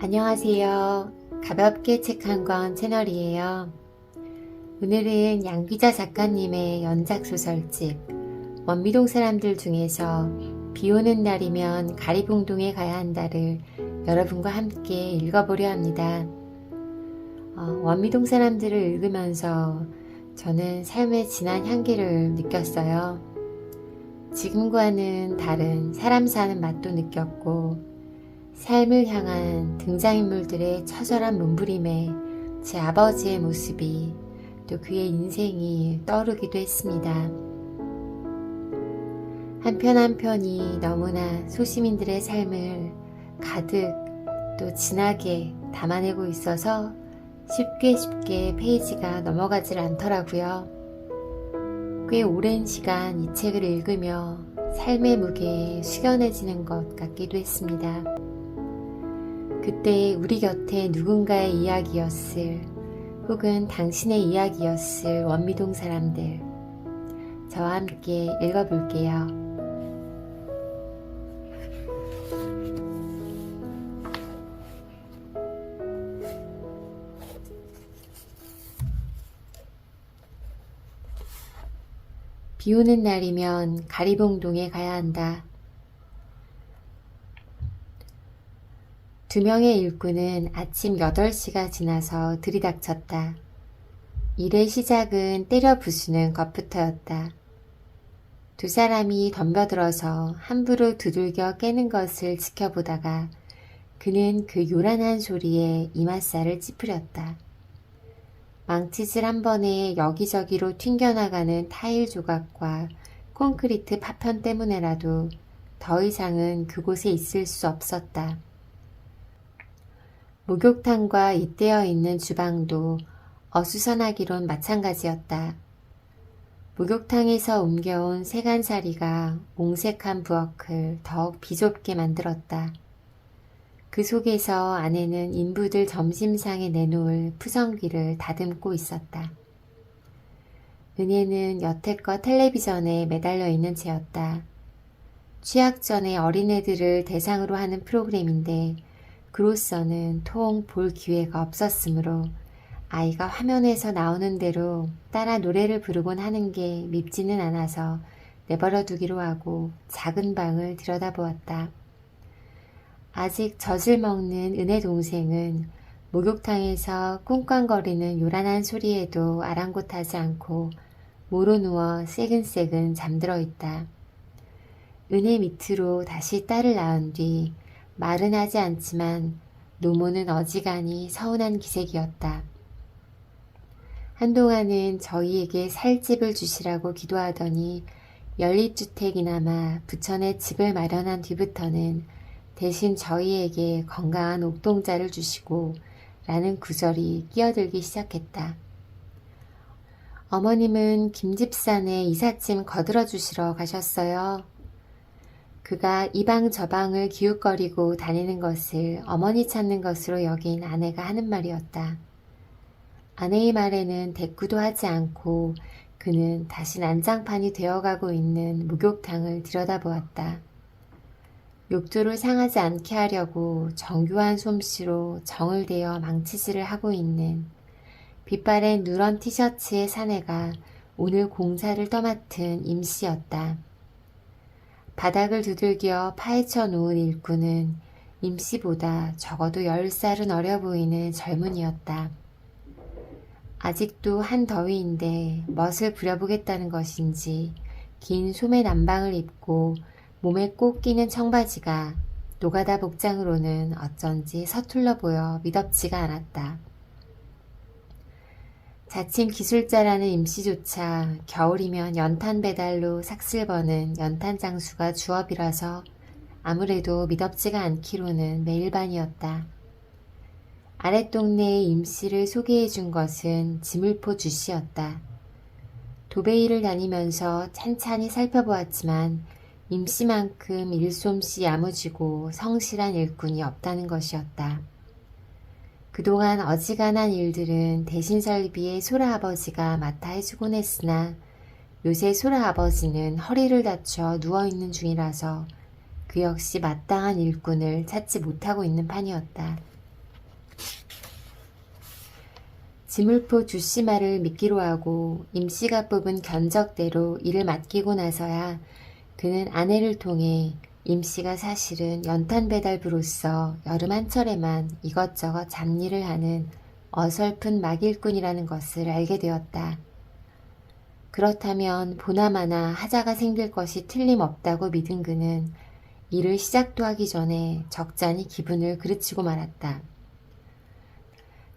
안녕하세요. 가볍게 책 한 권 채널이에요. 오늘은 양기자 작가님의 연작소설집 원미동 사람들 중에서 비 오는 날이면 가리봉동에 가야 한다를 여러분과 함께 읽어보려 합니다. 원미동 사람들을 읽으면서 저는 삶의 진한 향기를 느꼈어요. 지금과는 다른 사람 사는 맛도 느꼈고 삶을 향한 등장인물들의 처절한 몸부림에 제 아버지의 모습이 또 그의 인생이 떠오르기도 했습니다. 한 편 한 편이 너무나 소시민들의 삶을 가득 또 진하게 담아내고 있어서 쉽게 페이지가 넘어가질 않더라고요. 꽤 오랜 시간 이 책을 읽으며 삶의 무게에 숙연해지는 것 같기도 했습니다. 그때 우리 곁에 누군가의 이야기였을 혹은 당신의 이야기였을 원미동 사람들, 저와 함께 읽어볼게요. 비 오는 날이면 가리봉동에 가야 한다. 두 명의 일꾼은 아침 8시가 지나서 들이닥쳤다. 일의 시작은 때려 부수는 것부터였다. 두 사람이 덤벼들어서 함부로 두들겨 깨는 것을 지켜보다가 그는 그 요란한 소리에 이맛살을 찌푸렸다. 망치질 한 번에 여기저기로 튕겨나가는 타일 조각과 콘크리트 파편 때문에라도 더 이상은 그곳에 있을 수 없었다. 목욕탕과 잇대어 있는 주방도 어수선하기론 마찬가지였다. 목욕탕에서 옮겨온 세간살이가 옹색한 부엌을 더욱 비좁게 만들었다. 그 속에서 아내는 인부들 점심상에 내놓을 푸성귀를 다듬고 있었다. 은혜는 여태껏 텔레비전에 매달려 있는 채였다. 취학 전에 어린애들을 대상으로 하는 프로그램인데 그로서는 통 볼 기회가 없었으므로 아이가 화면에서 나오는 대로 따라 노래를 부르곤 하는 게 밉지는 않아서 내버려 두기로 하고 작은 방을 들여다보았다. 아직 젖을 먹는 은혜 동생은 목욕탕에서 꿍꽝거리는 요란한 소리에도 아랑곳하지 않고 모로 누워 새근새근 잠들어 있다. 은혜 밑으로 다시 딸을 낳은 뒤 말은 하지 않지만 노모는 어지간히 서운한 기색이었다. 한동안은 저희에게 살 집을 주시라고 기도하더니 연립주택이나마 부천에 집을 마련한 뒤부터는 대신 저희에게 건강한 옥동자를 주시고 라는 구절이 끼어들기 시작했다. 어머님은 김집산에 이삿짐 거들어 주시러 가셨어요. 그가 이 방 저 방을 기웃거리고 다니는 것을 어머니 찾는 것으로 여긴 아내가 하는 말이었다. 아내의 말에는 대꾸도 하지 않고 그는 다시 난장판이 되어가고 있는 목욕탕을 들여다보았다. 욕조를 상하지 않게 하려고 정교한 솜씨로 정을 대어 망치질을 하고 있는 빛바랜 누런 티셔츠의 사내가 오늘 공사를 떠맡은 임씨였다. 바닥을 두들겨 파헤쳐 놓은 일꾼은 임씨보다 적어도 10살은 어려 보이는 젊은이였다. 아직도 한더위인데 멋을 부려보겠다는 것인지 긴 소매 남방을 입고 몸에 꼭 끼는 청바지가 노가다 복장으로는 어쩐지 서툴러 보여 미덥지가 않았다. 자칭 기술자라는 임씨조차 겨울이면 연탄 배달로 삭슬 버는 연탄 장수가 주업이라서 아무래도 미덥지가 않기로는 매일반이었다. 아랫동네의 임씨를 소개해 준 것은 지물포 주씨였다. 도배일을 다니면서 찬찬히 살펴보았지만 임씨만큼 일솜씨 야무지고 성실한 일꾼이 없다는 것이었다. 그동안 어지간한 일들은 대신 설비의 소라 아버지가 맡아 해주곤 했으나 요새 소라 아버지는 허리를 다쳐 누워있는 중이라서 그 역시 마땅한 일꾼을 찾지 못하고 있는 판이었다. 지물포 주씨 말을 믿기로 하고 임씨가 뽑은 견적대로 일을 맡기고 나서야 그는 아내를 통해 임씨가 사실은 연탄 배달부로서 여름 한철에만 이것저것 잡일을 하는 어설픈 막일꾼이라는 것을 알게 되었다. 그렇다면 보나마나 하자가 생길 것이 틀림없다고 믿은 그는 일을 시작도 하기 전에 적잖이 기분을 그르치고 말았다.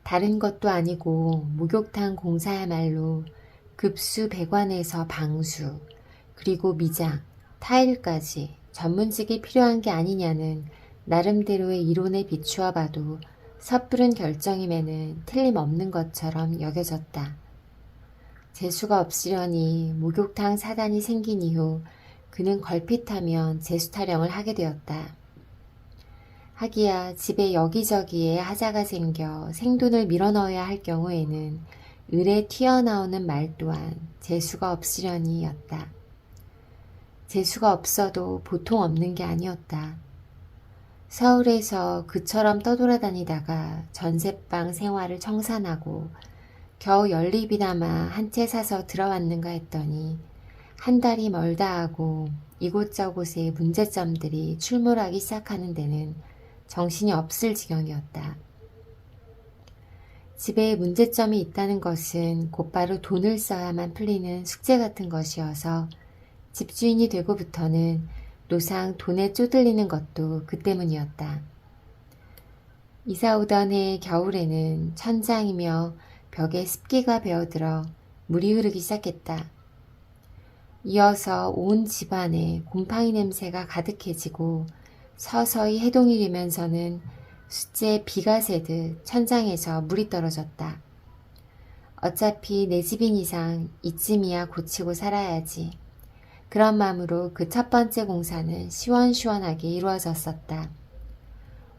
다른 것도 아니고 목욕탕 공사야말로 급수 배관에서 방수, 그리고 미장, 타일까지 전문직이 필요한 게 아니냐는 나름대로의 이론에 비추어 봐도 섣부른 결정임에는 틀림없는 것처럼 여겨졌다. 재수가 없으려니 목욕탕 사단이 생긴 이후 그는 걸핏하면 재수 타령을 하게 되었다. 하기야 집에 여기저기에 하자가 생겨 생돈을 밀어넣어야 할 경우에는 을에 튀어나오는 말 또한 재수가 없으려니였다. 재수가 없어도 보통 없는 게 아니었다. 서울에서 그처럼 떠돌아다니다가 전셋방 생활을 청산하고 겨우 연립이나마 한 채 사서 들어왔는가 했더니 한 달이 멀다 하고 이곳저곳에 문제점들이 출몰하기 시작하는 데는 정신이 없을 지경이었다. 집에 문제점이 있다는 것은 곧바로 돈을 써야만 풀리는 숙제 같은 것이어서 집주인이 되고부터는 노상 돈에 쪼들리는 것도 그 때문이었다. 이사 오던 해 겨울에는 천장이며 벽에 습기가 배어들어 물이 흐르기 시작했다. 이어서 온 집안에 곰팡이 냄새가 가득해지고 서서히 해동이 되면서는 숫제에 비가 새듯 천장에서 물이 떨어졌다. 어차피 내 집인 이상 이쯤이야 고치고 살아야지. 그런 마음으로 그 첫 번째 공사는 시원시원하게 이루어졌었다.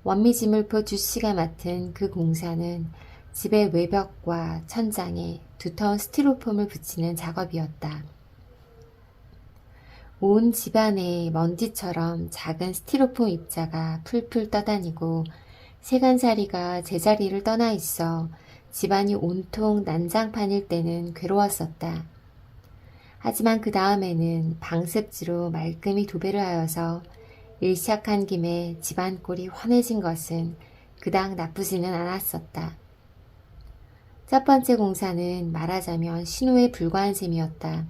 원미지물포 주씨가 맡은 그 공사는 집의 외벽과 천장에 두터운 스티로폼을 붙이는 작업이었다. 온 집안에 먼지처럼 작은 스티로폼 입자가 풀풀 떠다니고 세간살이가 제자리를 떠나 있어 집안이 온통 난장판일 때는 괴로웠었다. 하지만 그 다음에는 방습지로 말끔히 도배를 하여서 일 시작한 김에 집안 꼴이 환해진 것은 그닥 나쁘지는 않았었다. 첫 번째 공사는 말하자면 신호에 불과한 셈이었다.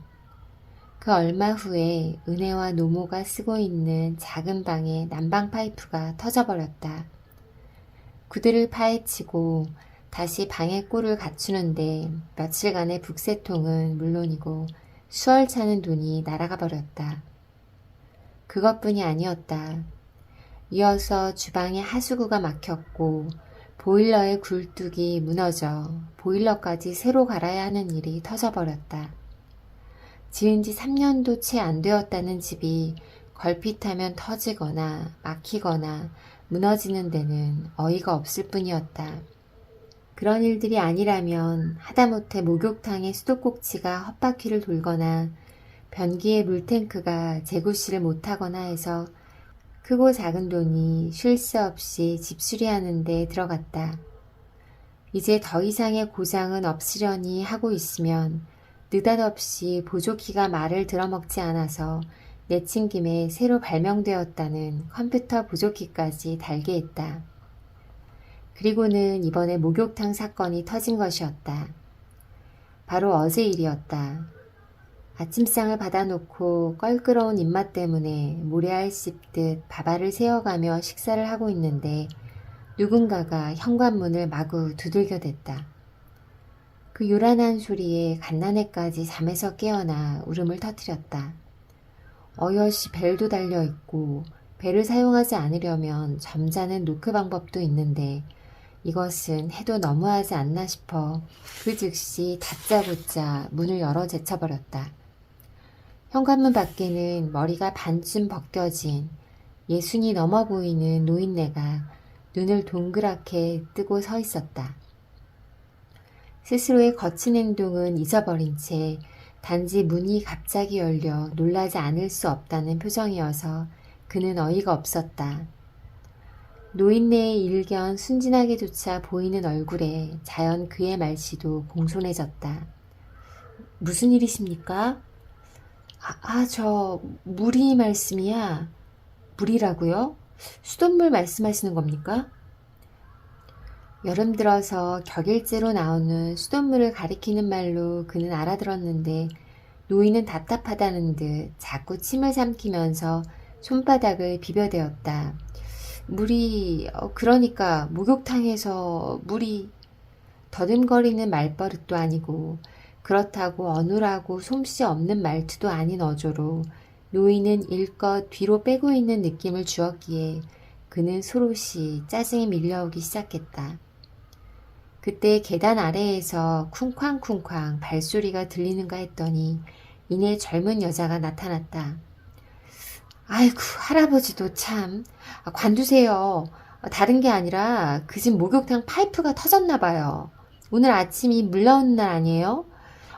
그 얼마 후에 은혜와 노모가 쓰고 있는 작은 방에 난방 파이프가 터져버렸다. 구들을 파헤치고 다시 방의 꼴을 갖추는데 며칠간의 북새통은 물론이고 수월 차는 돈이 날아가 버렸다. 그것뿐이 아니었다. 이어서 주방에 하수구가 막혔고 보일러의 굴뚝이 무너져 보일러까지 새로 갈아야 하는 일이 터져버렸다. 지은 지 3년도 채 안 되었다는 집이 걸핏하면 터지거나 막히거나 무너지는 데는 어이가 없을 뿐이었다. 그런 일들이 아니라면 하다못해 목욕탕의 수도꼭지가 헛바퀴를 돌거나 변기의 물탱크가 재구시를 못하거나 해서 크고 작은 돈이 쉴 새 없이 집 수리하는 데 들어갔다. 이제 더 이상의 고장은 없으려니 하고 있으면 느닷없이 보조키가 말을 들어먹지 않아서 내친 김에 새로 발명되었다는 컴퓨터 보조키까지 달게 했다. 그리고는 이번에 목욕탕 사건이 터진 것이었다. 바로 어제 일이었다. 아침상을 받아놓고 껄끄러운 입맛 때문에 모래알 씹듯 밥알을 세어가며 식사를 하고 있는데 누군가가 현관문을 마구 두들겨댔다. 그 요란한 소리에 갓난애까지 잠에서 깨어나 울음을 터뜨렸다. 어여시 벨도 달려있고 벨을 사용하지 않으려면 점잖은 노크 방법도 있는데 이것은 해도 너무하지 않나 싶어 그 즉시 다짜고짜 문을 열어 제쳐버렸다. 현관문 밖에는 머리가 반쯤 벗겨진 예순이 넘어 보이는 노인네가 눈을 동그랗게 뜨고 서 있었다. 스스로의 거친 행동은 잊어버린 채 단지 문이 갑자기 열려 놀라지 않을 수 없다는 표정이어서 그는 어이가 없었다. 노인네의 일견 순진하게조차 보이는 얼굴에 자연 그의 말씨도 공손해졌다. 무슨 일이십니까? 저 물이 말씀이야. 물이라고요? 수돗물 말씀하시는 겁니까? 여름 들어서 격일제로 나오는 수돗물을 가리키는 말로 그는 알아들었는데 노인은 답답하다는 듯 자꾸 침을 삼키면서 손바닥을 비벼대었다. 물이 그러니까 목욕탕에서 물이 더듬거리는 말버릇도 아니고 그렇다고 어눌하고 솜씨 없는 말투도 아닌 어조로 노인은 일껏 뒤로 빼고 있는 느낌을 주었기에 그는 소롯이 짜증이 밀려오기 시작했다. 그때 계단 아래에서 쿵쾅쿵쾅 발소리가 들리는가 했더니 이내 젊은 여자가 나타났다. 아이고 할아버지도 참 관두세요. 다른 게 아니라 그 집 목욕탕 파이프가 터졌나 봐요. 오늘 아침이 물 나오는 날 아니에요?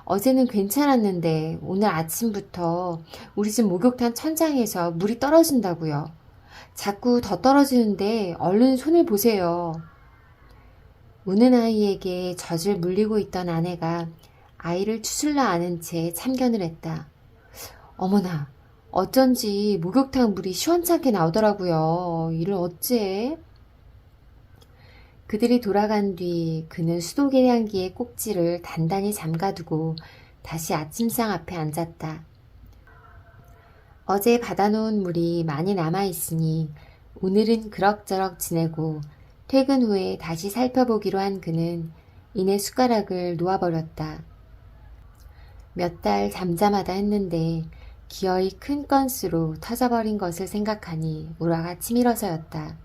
어제는 괜찮았는데 오늘 아침부터 우리 집 목욕탕 천장에서 물이 떨어진다고요. 자꾸 더 떨어지는데 얼른 손을 보세요. 우는 아이에게 젖을 물리고 있던 아내가 아이를 추슬라 안은 채 참견을 했다. 어머나, 어쩐지 목욕탕 물이 시원찮게 나오더라고요. 이를 어째? 그들이 돌아간 뒤 그는 수도계량기의 꼭지를 단단히 잠가두고 다시 아침상 앞에 앉았다. 어제 받아놓은 물이 많이 남아있으니 오늘은 그럭저럭 지내고 퇴근 후에 다시 살펴보기로 한 그는 이내 숟가락을 놓아버렸다. 몇 달 잠잠하다 했는데 기어이 큰 건수로 터져버린 것을 생각하니 우라가 치밀어서였다.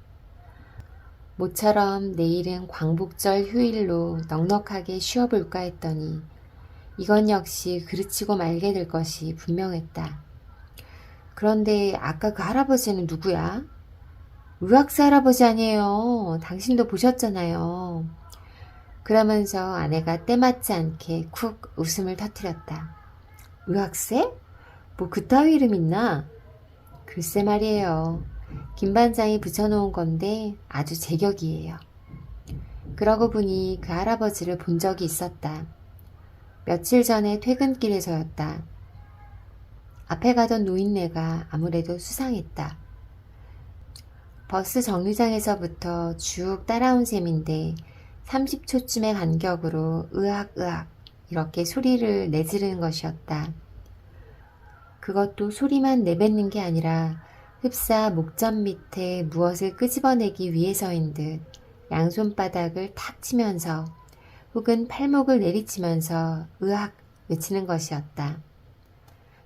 모처럼 내일은 광복절 휴일로 넉넉하게 쉬어볼까 했더니 이건 역시 그르치고 말게 될 것이 분명했다. 그런데 아까 그 할아버지는 누구야? 의학사 할아버지 아니에요. 당신도 보셨잖아요. 그러면서 아내가 때맞지 않게 쿡 웃음을 터뜨렸다. 의학세? 뭐 그따위 이름 있나? 글쎄 말이에요. 김 반장이 붙여놓은 건데 아주 제격이에요. 그러고 보니 그 할아버지를 본 적이 있었다. 며칠 전에 퇴근길에서였다. 앞에 가던 노인네가 아무래도 수상했다. 버스 정류장에서부터 쭉 따라온 셈인데 30초쯤의 간격으로 으악 이렇게 소리를 내지르는 것이었다. 그것도 소리만 내뱉는 게 아니라 흡사 목전 밑에 무엇을 끄집어내기 위해서인 듯 양손바닥을 탁 치면서 혹은 팔목을 내리치면서 으악 외치는 것이었다.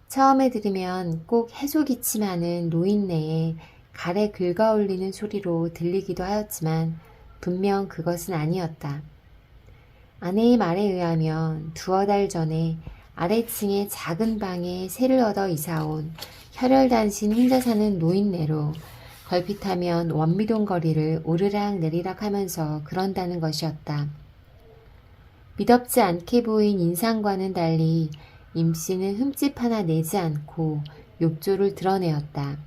처음에 들으면 꼭 해소기침하는 노인네의 가래 긁어올리는 소리로 들리기도 하였지만 분명 그것은 아니었다. 아내의 말에 의하면 두어 달 전에 아래층의 작은 방에 새를 얻어 이사온 혈혈단신 혼자 사는 노인네로 걸핏하면 원미동 거리를 오르락 내리락 하면서 그런다는 것이었다. 미덥지 않게 보인 인상과는 달리 임씨는 흠집 하나 내지 않고 욕조를 드러내었다.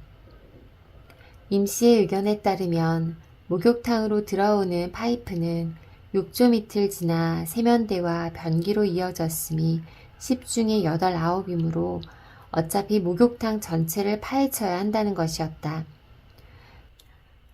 임씨의 의견에 따르면 목욕탕으로 들어오는 파이프는 욕조 밑을 지나 세면대와 변기로 이어졌으니 10중에 8, 9이므로 어차피 목욕탕 전체를 파헤쳐야 한다는 것이었다.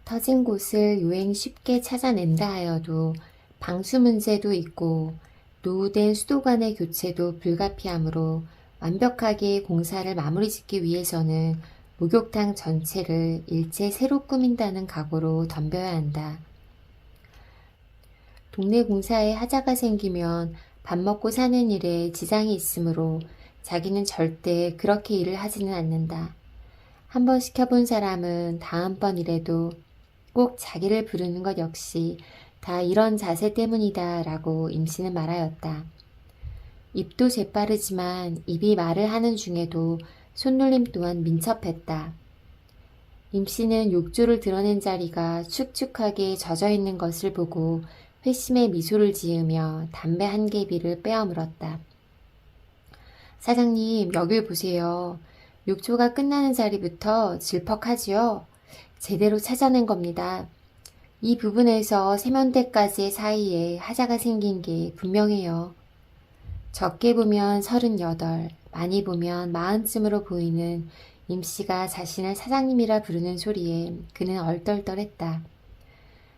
터진 곳을 요행 쉽게 찾아낸다 하여도 방수 문제도 있고 노후된 수도관의 교체도 불가피하므로 완벽하게 공사를 마무리 짓기 위해서는 목욕탕 전체를 일체 새로 꾸민다는 각오로 덤벼야 한다. 동네 공사에 하자가 생기면 밥 먹고 사는 일에 지장이 있으므로 자기는 절대 그렇게 일을 하지는 않는다. 한번 시켜본 사람은 다음번 일에도 꼭 자기를 부르는 것 역시 다 이런 자세 때문이다 라고 임씨는 말하였다. 입도 재빠르지만 입이 말을 하는 중에도 손놀림 또한 민첩했다. 임씨는 욕조를 드러낸 자리가 축축하게 젖어있는 것을 보고 회심의 미소를 지으며 담배 한 개비를 빼어 물었다. 사장님, 여길 보세요. 욕조가 끝나는 자리부터 질퍽하지요? 제대로 찾아낸 겁니다. 이 부분에서 세면대까지의 사이에 하자가 생긴 게 분명해요. 적게 보면 38, 많이 보면 40쯤으로 보이는 임씨가 자신을 사장님이라 부르는 소리에 그는 얼떨떨했다.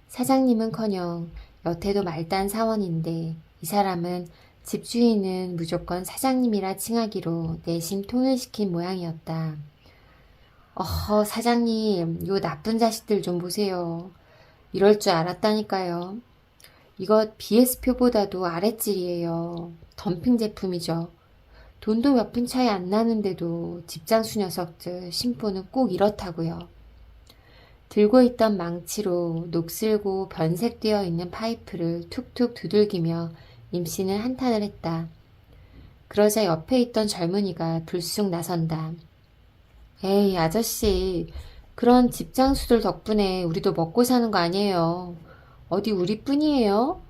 사장님은커녕 여태도 말단 사원인데 이 사람은 집주인은 무조건 사장님이라 칭하기로 내심 통일시킨 모양이었다. 어허, 사장님, 요 나쁜 자식들 좀 보세요. 이럴 줄 알았다니까요. 이거 BS표보다도 아랫질이에요. 덤핑 제품이죠. 돈도 몇 푼 차이 안 나는데도 집장수 녀석들 심보는 꼭 이렇다고요. 들고 있던 망치로 녹슬고 변색되어 있는 파이프를 툭툭 두들기며 임씨는 한탄을 했다. 그러자 옆에 있던 젊은이가 불쑥 나선다. 에이, 아저씨, 그런 집장수들 덕분에 우리도 먹고 사는 거 아니에요. 어디 우리뿐이에요?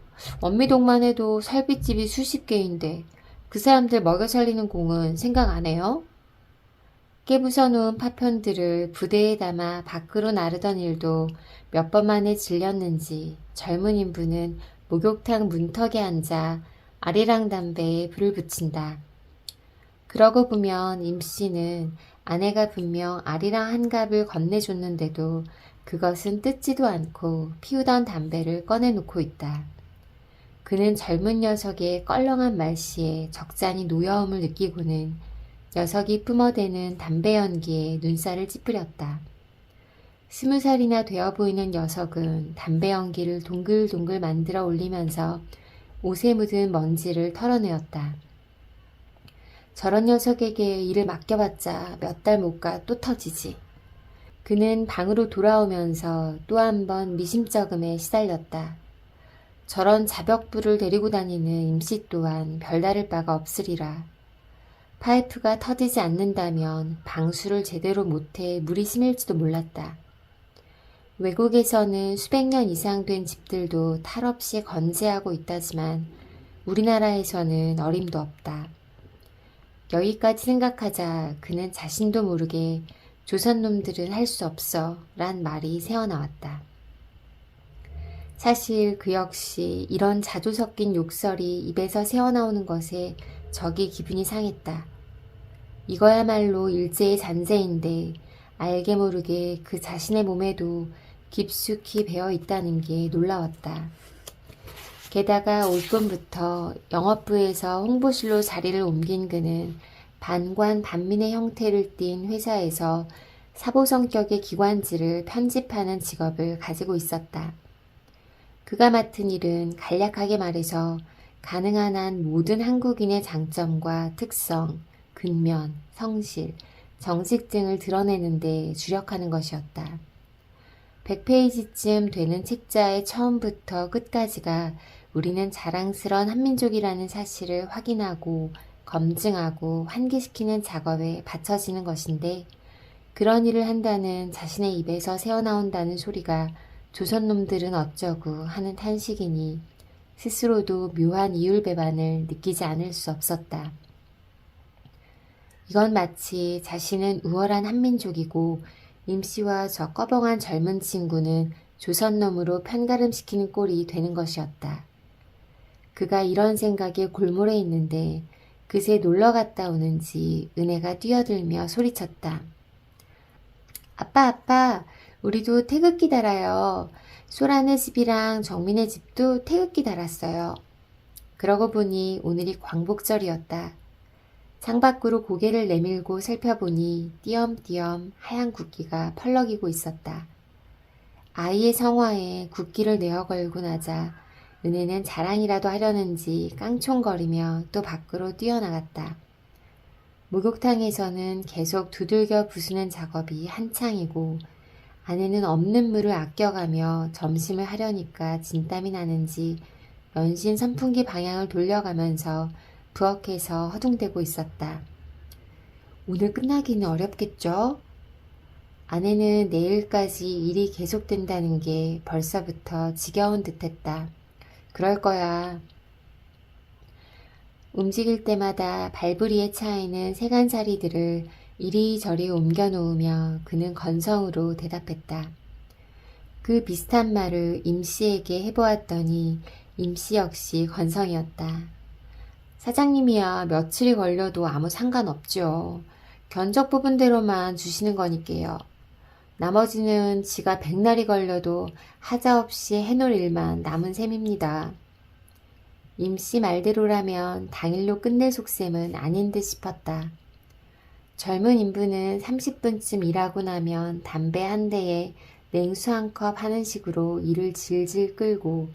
원미동만 해도 설비집이 수십 개인데 그 사람들 먹여 살리는 공은 생각 안 해요? 깨부숴놓은 파편들을 부대에 담아 밖으로 나르던 일도 몇 번 만에 질렸는지 젊은 인부는 목욕탕 문턱에 앉아 아리랑 담배에 불을 붙인다. 그러고 보면 임씨는 아내가 분명 아리랑 한 갑을 건네줬는데도 그것은 뜯지도 않고 피우던 담배를 꺼내놓고 있다. 그는 젊은 녀석의 껄렁한 말씨에 적잖이 노여움을 느끼고는 녀석이 뿜어대는 담배 연기에 눈살을 찌푸렸다. 20살이나 되어 보이는 녀석은 담배 연기를 동글동글 만들어 올리면서 옷에 묻은 먼지를 털어내었다. 저런 녀석에게 일을 맡겨봤자 몇 달 못 가 또 터지지. 그는 방으로 돌아오면서 또 한 번 미심쩍음에 시달렸다. 저런 자벽부를 데리고 다니는 임씨 또한 별다를 바가 없으리라. 파이프가 터지지 않는다면 방수를 제대로 못해 물이 심을지도 몰랐다. 외국에서는 수백 년 이상 된 집들도 탈 없이 건재하고 있다지만 우리나라에서는 어림도 없다. 여기까지 생각하자 그는 자신도 모르게 조선놈들은 할 수 없어 란 말이 새어나왔다. 사실 그 역시 이런 자주 섞인 욕설이 입에서 새어나오는 것에 적이 기분이 상했다. 이거야말로 일제의 잔재인데 알게 모르게 그 자신의 몸에도 깊숙이 배어 있다는 게 놀라웠다. 게다가 올 봄부터 영업부에서 홍보실로 자리를 옮긴 그는 반관 반민의 형태를 띤 회사에서 사보 성격의 기관지를 편집하는 직업을 가지고 있었다. 그가 맡은 일은 간략하게 말해서 가능한 한 모든 한국인의 장점과 특성, 근면, 성실, 정식 등을 드러내는 데 주력하는 것이었다. 100페이지쯤 되는 책자의 처음부터 끝까지가 우리는 자랑스러운 한민족이라는 사실을 확인하고 검증하고 환기시키는 작업에 바쳐지는 것인데 그런 일을 한다는 자신의 입에서 새어나온다는 소리가 조선놈들은 어쩌고 하는 탄식이니 스스로도 묘한 이율배반을 느끼지 않을 수 없었다. 이건 마치 자신은 우월한 한민족이고 임씨와 저 꺼벙한 젊은 친구는 조선놈으로 편가름시키는 꼴이 되는 것이었다. 그가 이런 생각에 골몰해 있는데 그새 놀러 갔다 오는지 은혜가 뛰어들며 소리쳤다. 아빠, 아빠, 우리도 태극기 달아요. 소라네 집이랑 정민의 집도 태극기 달았어요. 그러고 보니 오늘이 광복절이었다. 창밖으로 고개를 내밀고 살펴보니 띄엄띄엄 하얀 국기가 펄럭이고 있었다. 아이의 성화에 국기를 내어 걸고 나자 은혜는 자랑이라도 하려는지 깡총거리며 또 밖으로 뛰어나갔다. 목욕탕에서는 계속 두들겨 부수는 작업이 한창이고 아내는 없는 물을 아껴가며 점심을 하려니까 진땀이 나는지 연신 선풍기 방향을 돌려가면서 부엌에서 허둥대고 있었다. 오늘 끝나기는 어렵겠죠? 아내는 내일까지 일이 계속된다는 게 벌써부터 지겨운 듯했다. 그럴 거야. 움직일 때마다 발부리에 차이는 세간살이들을 이리저리 옮겨 놓으며 그는 건성으로 대답했다. 그 비슷한 말을 임씨에게 해보았더니 임씨 역시 건성이었다. 사장님이야 며칠이 걸려도 아무 상관없죠. 견적 부분대로만 주시는 거니까요. 나머지는 지가 백날이 걸려도 하자없이 해놓을 일만 남은 셈입니다. 임씨 말대로라면 당일로 끝낼 속셈은 아닌 듯 싶었다. 젊은 인부는 30분쯤 일하고 나면 담배 한 대에 냉수 한 컵 하는 식으로 일을 질질 끌고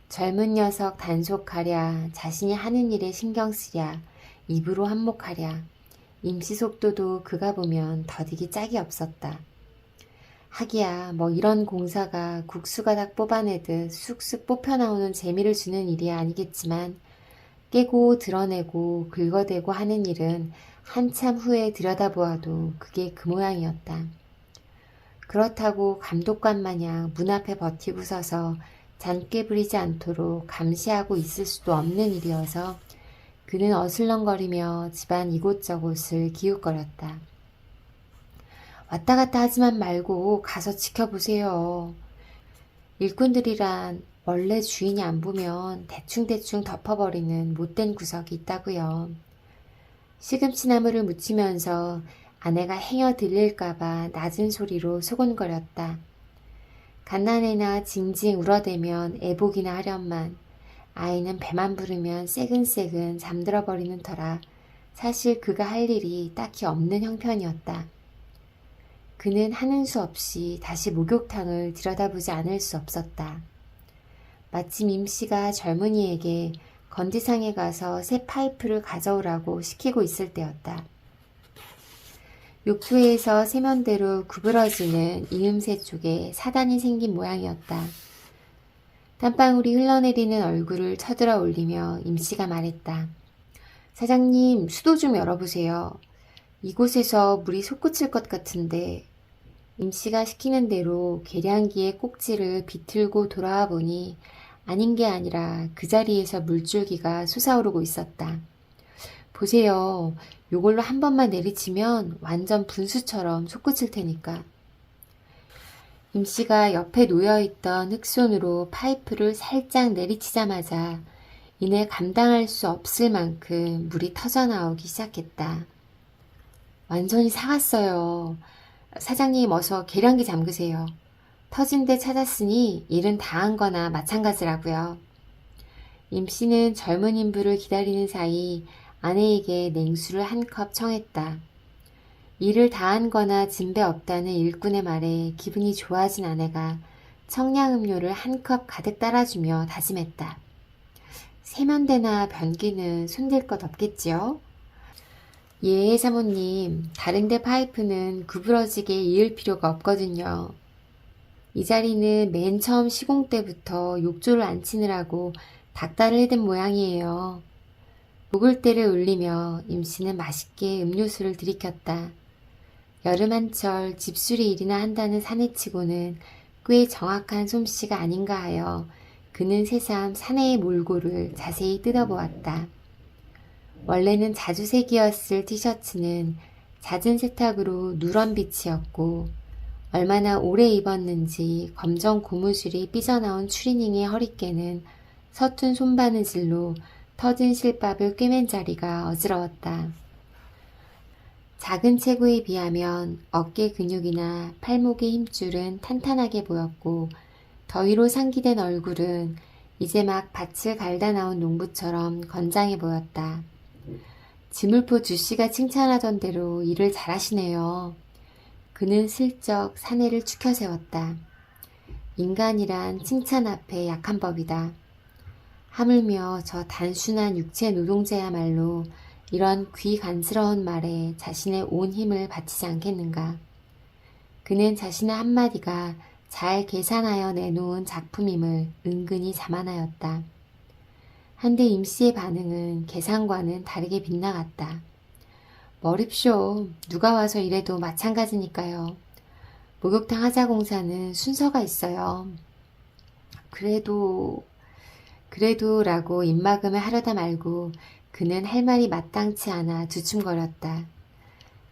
젊은 녀석 단속하랴 자신이 하는 일에 신경 쓰랴 입으로 한몫하랴 임시 속도도 그가 보면 더디기 짝이 없었다. 하기야 뭐 이런 공사가 국수가닥 뽑아내듯 쑥쑥 뽑혀나오는 재미를 주는 일이 아니겠지만 깨고 드러내고 긁어대고 하는 일은 한참 후에 들여다보아도 그게 그 모양이었다. 그렇다고 감독관 마냥 문 앞에 버티고 서서 잔꾀 부리지 않도록 감시하고 있을 수도 없는 일이어서 그는 어슬렁거리며 집안 이곳저곳을 기웃거렸다. 왔다 갔다 하지만 말고 가서 지켜보세요. 일꾼들이란 원래 주인이 안 보면 대충대충 덮어버리는 못된 구석이 있다고요. 시금치 나무를 묻히면서 아내가 행여 들릴까봐 낮은 소리로 소곤거렸다. 갓난애나 징징 울어대면 애복이나 하련만 아이는 배만 부르면 새근새근 잠들어버리는 터라 사실 그가 할 일이 딱히 없는 형편이었다. 그는 하는 수 없이 다시 목욕탕을 들여다보지 않을 수 없었다. 마침 임씨가 젊은이에게 건지상에 가서 새 파이프를 가져오라고 시키고 있을 때였다. 욕조에서 세면대로 구부러지는 이음새 쪽에 사단이 생긴 모양이었다. 땀방울이 흘러내리는 얼굴을 쳐들어 올리며 임씨가 말했다. 사장님, 수도 좀 열어보세요. 이곳에서 물이 솟구칠 것 같은데. 임씨가 시키는 대로 계량기의 꼭지를 비틀고 돌아와 보니 아닌 게 아니라 그 자리에서 물줄기가 솟아오르고 있었다. 보세요. 요걸로 한 번만 내리치면 완전 분수처럼 솟구칠 테니까. 임씨가 옆에 놓여있던 흙손으로 파이프를 살짝 내리치자마자 이내 감당할 수 없을 만큼 물이 터져나오기 시작했다. 완전히 사갔어요. 사장님 어서 계량기 잠그세요. 터진 데 찾았으니 일은 다 한 거나 마찬가지라고요. 임씨는 젊은 인부를 기다리는 사이 아내에게 냉수를 한 컵 청했다. 일을 다 한 거나 진배 없다는 일꾼의 말에 기분이 좋아진 아내가 청량음료를 한 컵 가득 따라주며 다짐했다. 세면대나 변기는 손댈 것 없겠지요? 예, 사모님. 다른데 파이프는 구부러지게 이을 필요가 없거든요. 이 자리는 맨 처음 시공 때부터 욕조를 안 치느라고 닥달을 해댄 모양이에요. 묵을대를 울리며 임씨는 맛있게 음료수를 들이켰다. 여름 한철 집수리 일이나 한다는 사내치고는 꽤 정확한 솜씨가 아닌가 하여 그는 새삼 사내의 몰골을 자세히 뜯어보았다. 원래는 자주색이었을 티셔츠는 잦은 세탁으로 누런 빛이었고 얼마나 오래 입었는지 검정 고무줄이 삐져나온 추리닝의 허리께는 서툰 손바느질로 터진 실밥을 꿰맨 자리가 어지러웠다. 작은 체구에 비하면 어깨 근육이나 팔목의 힘줄은 탄탄하게 보였고 더위로 상기된 얼굴은 이제 막 밭을 갈다 나온 농부처럼 건장해 보였다. 지물포 주씨가 칭찬하던 대로 일을 잘하시네요. 그는 슬쩍 사내를 축혀 세웠다. 인간이란 칭찬 앞에 약한 법이다. 하물며 저 단순한 육체 노동자야말로 이런 귀간스러운 말에 자신의 온 힘을 바치지 않겠는가. 그는 자신의 한마디가 잘 계산하여 내놓은 작품임을 은근히 자만하였다. 한데 임씨의 반응은 계산과는 다르게 빗나갔다. 머립쇼, 누가 와서 이래도 마찬가지니까요. 목욕탕 하자공사는 순서가 있어요. 그래도라고 입막음을 하려다 말고 그는 할 말이 마땅치 않아 주춤거렸다.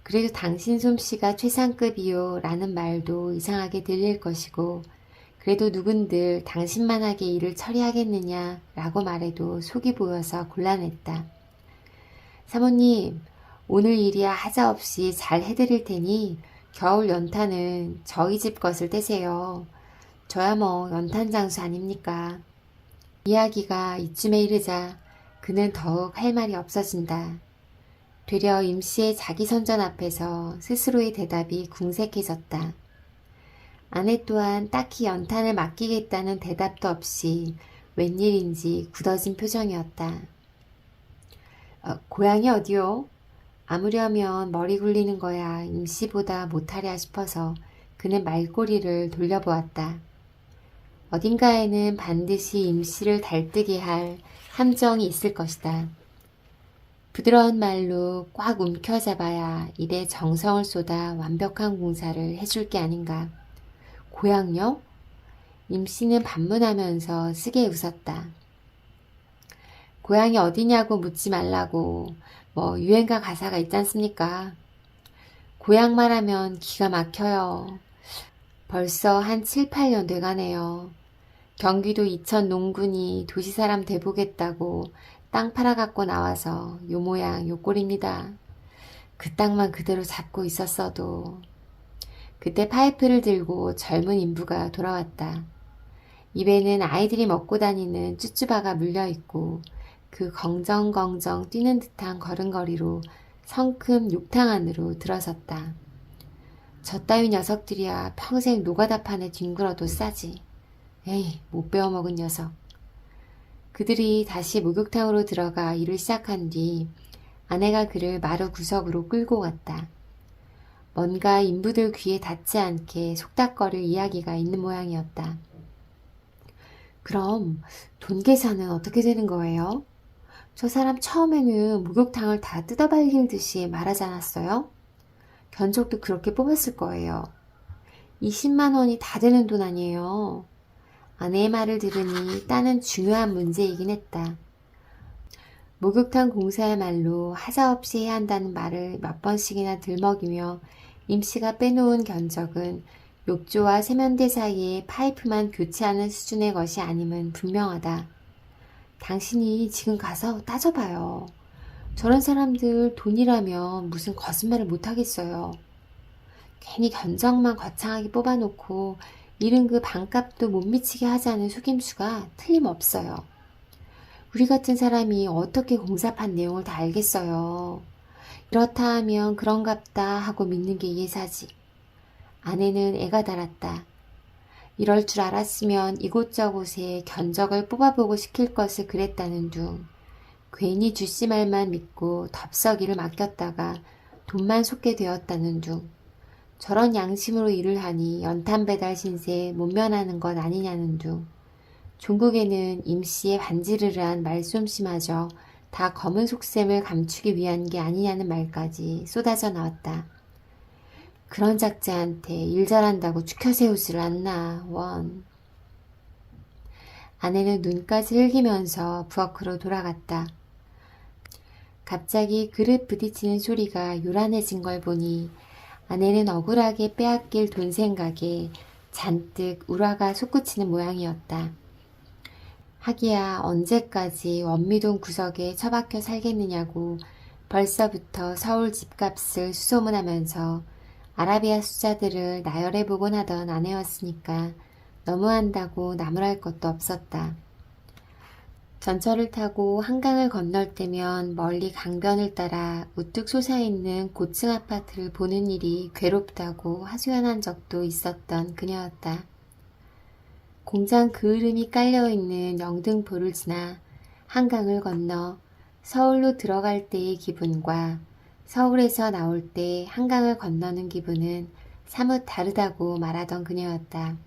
그래도 당신 솜씨가 최상급이요 라는 말도 이상하게 들릴 것이고 그래도 누군들 당신만하게 일을 처리하겠느냐 라고 말해도 속이 보여서 곤란했다. 사모님, 오늘 일이야 하자없이 잘 해드릴 테니 겨울 연탄은 저희 집 것을 떼세요. 저야 뭐 연탄 장수 아닙니까? 이야기가 이쯤에 이르자 그는 더욱 할 말이 없어진다. 되려 임씨의 자기 선전 앞에서 스스로의 대답이 궁색해졌다. 아내 또한 딱히 연탄을 맡기겠다는 대답도 없이 웬일인지 굳어진 표정이었다. 고향이 어디요? 아무려면 머리 굴리는 거야 임씨보다 못하랴 싶어서 그는 말꼬리를 돌려보았다. 어딘가에는 반드시 임씨를 달뜨게 할 함정이 있을 것이다. 부드러운 말로 꽉 움켜잡아야 일에 정성을 쏟아 완벽한 공사를 해줄 게 아닌가. 고향요? 임씨는 반문하면서 쓰게 웃었다. 고향이 어디냐고 묻지 말라고 뭐 유행가 가사가 있지 않습니까? 고향 말하면 기가 막혀요. 벌써 한 7, 8년 돼가네요. 경기도 이천 농군이 도시사람 돼보겠다고 땅 팔아갖고 나와서 요 모양 요 꼴입니다. 그 땅만 그대로 잡고 있었어도. 그때 파이프를 들고 젊은 인부가 돌아왔다. 입에는 아이들이 먹고 다니는 쭈쭈바가 물려있고 그 긍정긍정 뛰는 듯한 걸음걸이로 성큼 욕탕 안으로 들어섰다. 저 따위 녀석들이야 평생 노가다 판에 뒹굴어도 싸지. 에이, 못 배워먹은 녀석. 그들이 다시 목욕탕으로 들어가 일을 시작한 뒤 아내가 그를 마루 구석으로 끌고 갔다. 뭔가 인부들 귀에 닿지 않게 속닥거릴 이야기가 있는 모양이었다. 그럼 돈 계산은 어떻게 되는 거예요? 저 사람 처음에는 목욕탕을 다 뜯어발길듯이 말하지 않았어요? 견적도 그렇게 뽑았을 거예요. 20만 원이 다 되는 돈 아니에요. 아내의 말을 들으니 따는 중요한 문제이긴 했다. 목욕탕 공사야말로 하자없이 해야 한다는 말을 몇 번씩이나 들먹이며 임씨가 빼놓은 견적은 욕조와 세면대 사이에 파이프만 교체하는 수준의 것이 아님은 분명하다. 당신이 지금 가서 따져봐요. 저런 사람들 돈이라면 무슨 거짓말을 못하겠어요. 괜히 견적만 거창하게 뽑아놓고 일은 그 반값도 못 미치게 하자는 속임수가 틀림없어요. 우리 같은 사람이 어떻게 공사판 내용을 다 알겠어요. 이렇다 하면 그런갑다 하고 믿는 게 예사지. 아내는 애가 달았다. 이럴 줄 알았으면 이곳저곳에 견적을 뽑아보고 시킬 것을 그랬다는 둥. 괜히 주씨 말만 믿고 덥석이를 맡겼다가 돈만 쏟게 되었다는 둥. 저런 양심으로 일을 하니 연탄 배달 신세 못 면하는 것 아니냐는 둥. 종국에는 임씨의 반지르르한 말솜씨마저 다 검은 속셈을 감추기 위한 게 아니냐는 말까지 쏟아져 나왔다. 그런 작자한테 일 잘한다고 추켜세우지를 않나 원. 아내는 눈까지 흘기면서 부엌으로 돌아갔다. 갑자기 그릇 부딪히는 소리가 요란해진 걸 보니 아내는 억울하게 빼앗길 돈 생각에 잔뜩 우라가 솟구치는 모양이었다. 하기야 언제까지 원미동 구석에 처박혀 살겠느냐고 벌써부터 서울 집값을 수소문하면서 아라비아 수자들을 나열해보곤 하던 아내였으니까 너무한다고 나무랄 것도 없었다. 전철을 타고 한강을 건널 때면 멀리 강변을 따라 우뚝 솟아있는 고층 아파트를 보는 일이 괴롭다고 하소연한 적도 있었던 그녀였다. 공장 그을음이 깔려있는 영등포를 지나 한강을 건너 서울로 들어갈 때의 기분과 서울에서 나올 때 한강을 건너는 기분은 사뭇 다르다고 말하던 그녀였다.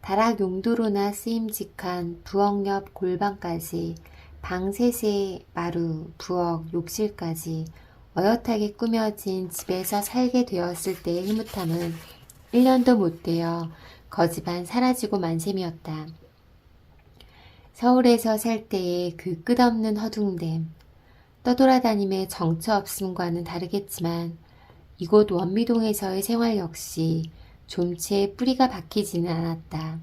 다락 용도로나 쓰임직한 부엌 옆 골방까지 방 셋의 마루, 부엌, 욕실까지 어엿하게 꾸며진 집에서 살게 되었을 때의 흐뭇함은 1년도 못 되어 거지반 사라지고 만 셈이었다. 서울에서 살 때의 그 끝없는 허둥댐, 떠돌아다님의 정처 없음과는 다르겠지만 이곳 원미동에서의 생활 역시 좀채 뿌리가 박히지는 않았다.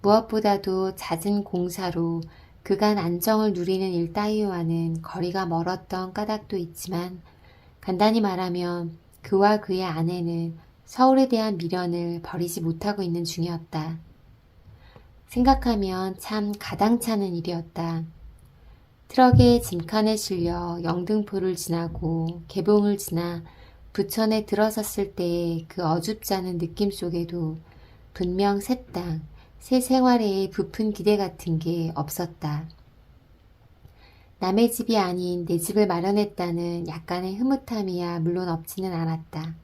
무엇보다도 잦은 공사로 그간 안정을 누리는 일 따위와는 거리가 멀었던 까닭도 있지만 간단히 말하면 그와 그의 아내는 서울에 대한 미련을 버리지 못하고 있는 중이었다. 생각하면 참 가당찮은 일이었다. 트럭에 짐칸에 실려 영등포를 지나고 개봉을 지나 부천에 들어섰을 때의 그 어줍지 않은 느낌 속에도 분명 새 땅, 새 생활에 부푼 기대 같은 게 없었다. 남의 집이 아닌 내 집을 마련했다는 약간의 흐뭇함이야 물론 없지는 않았다.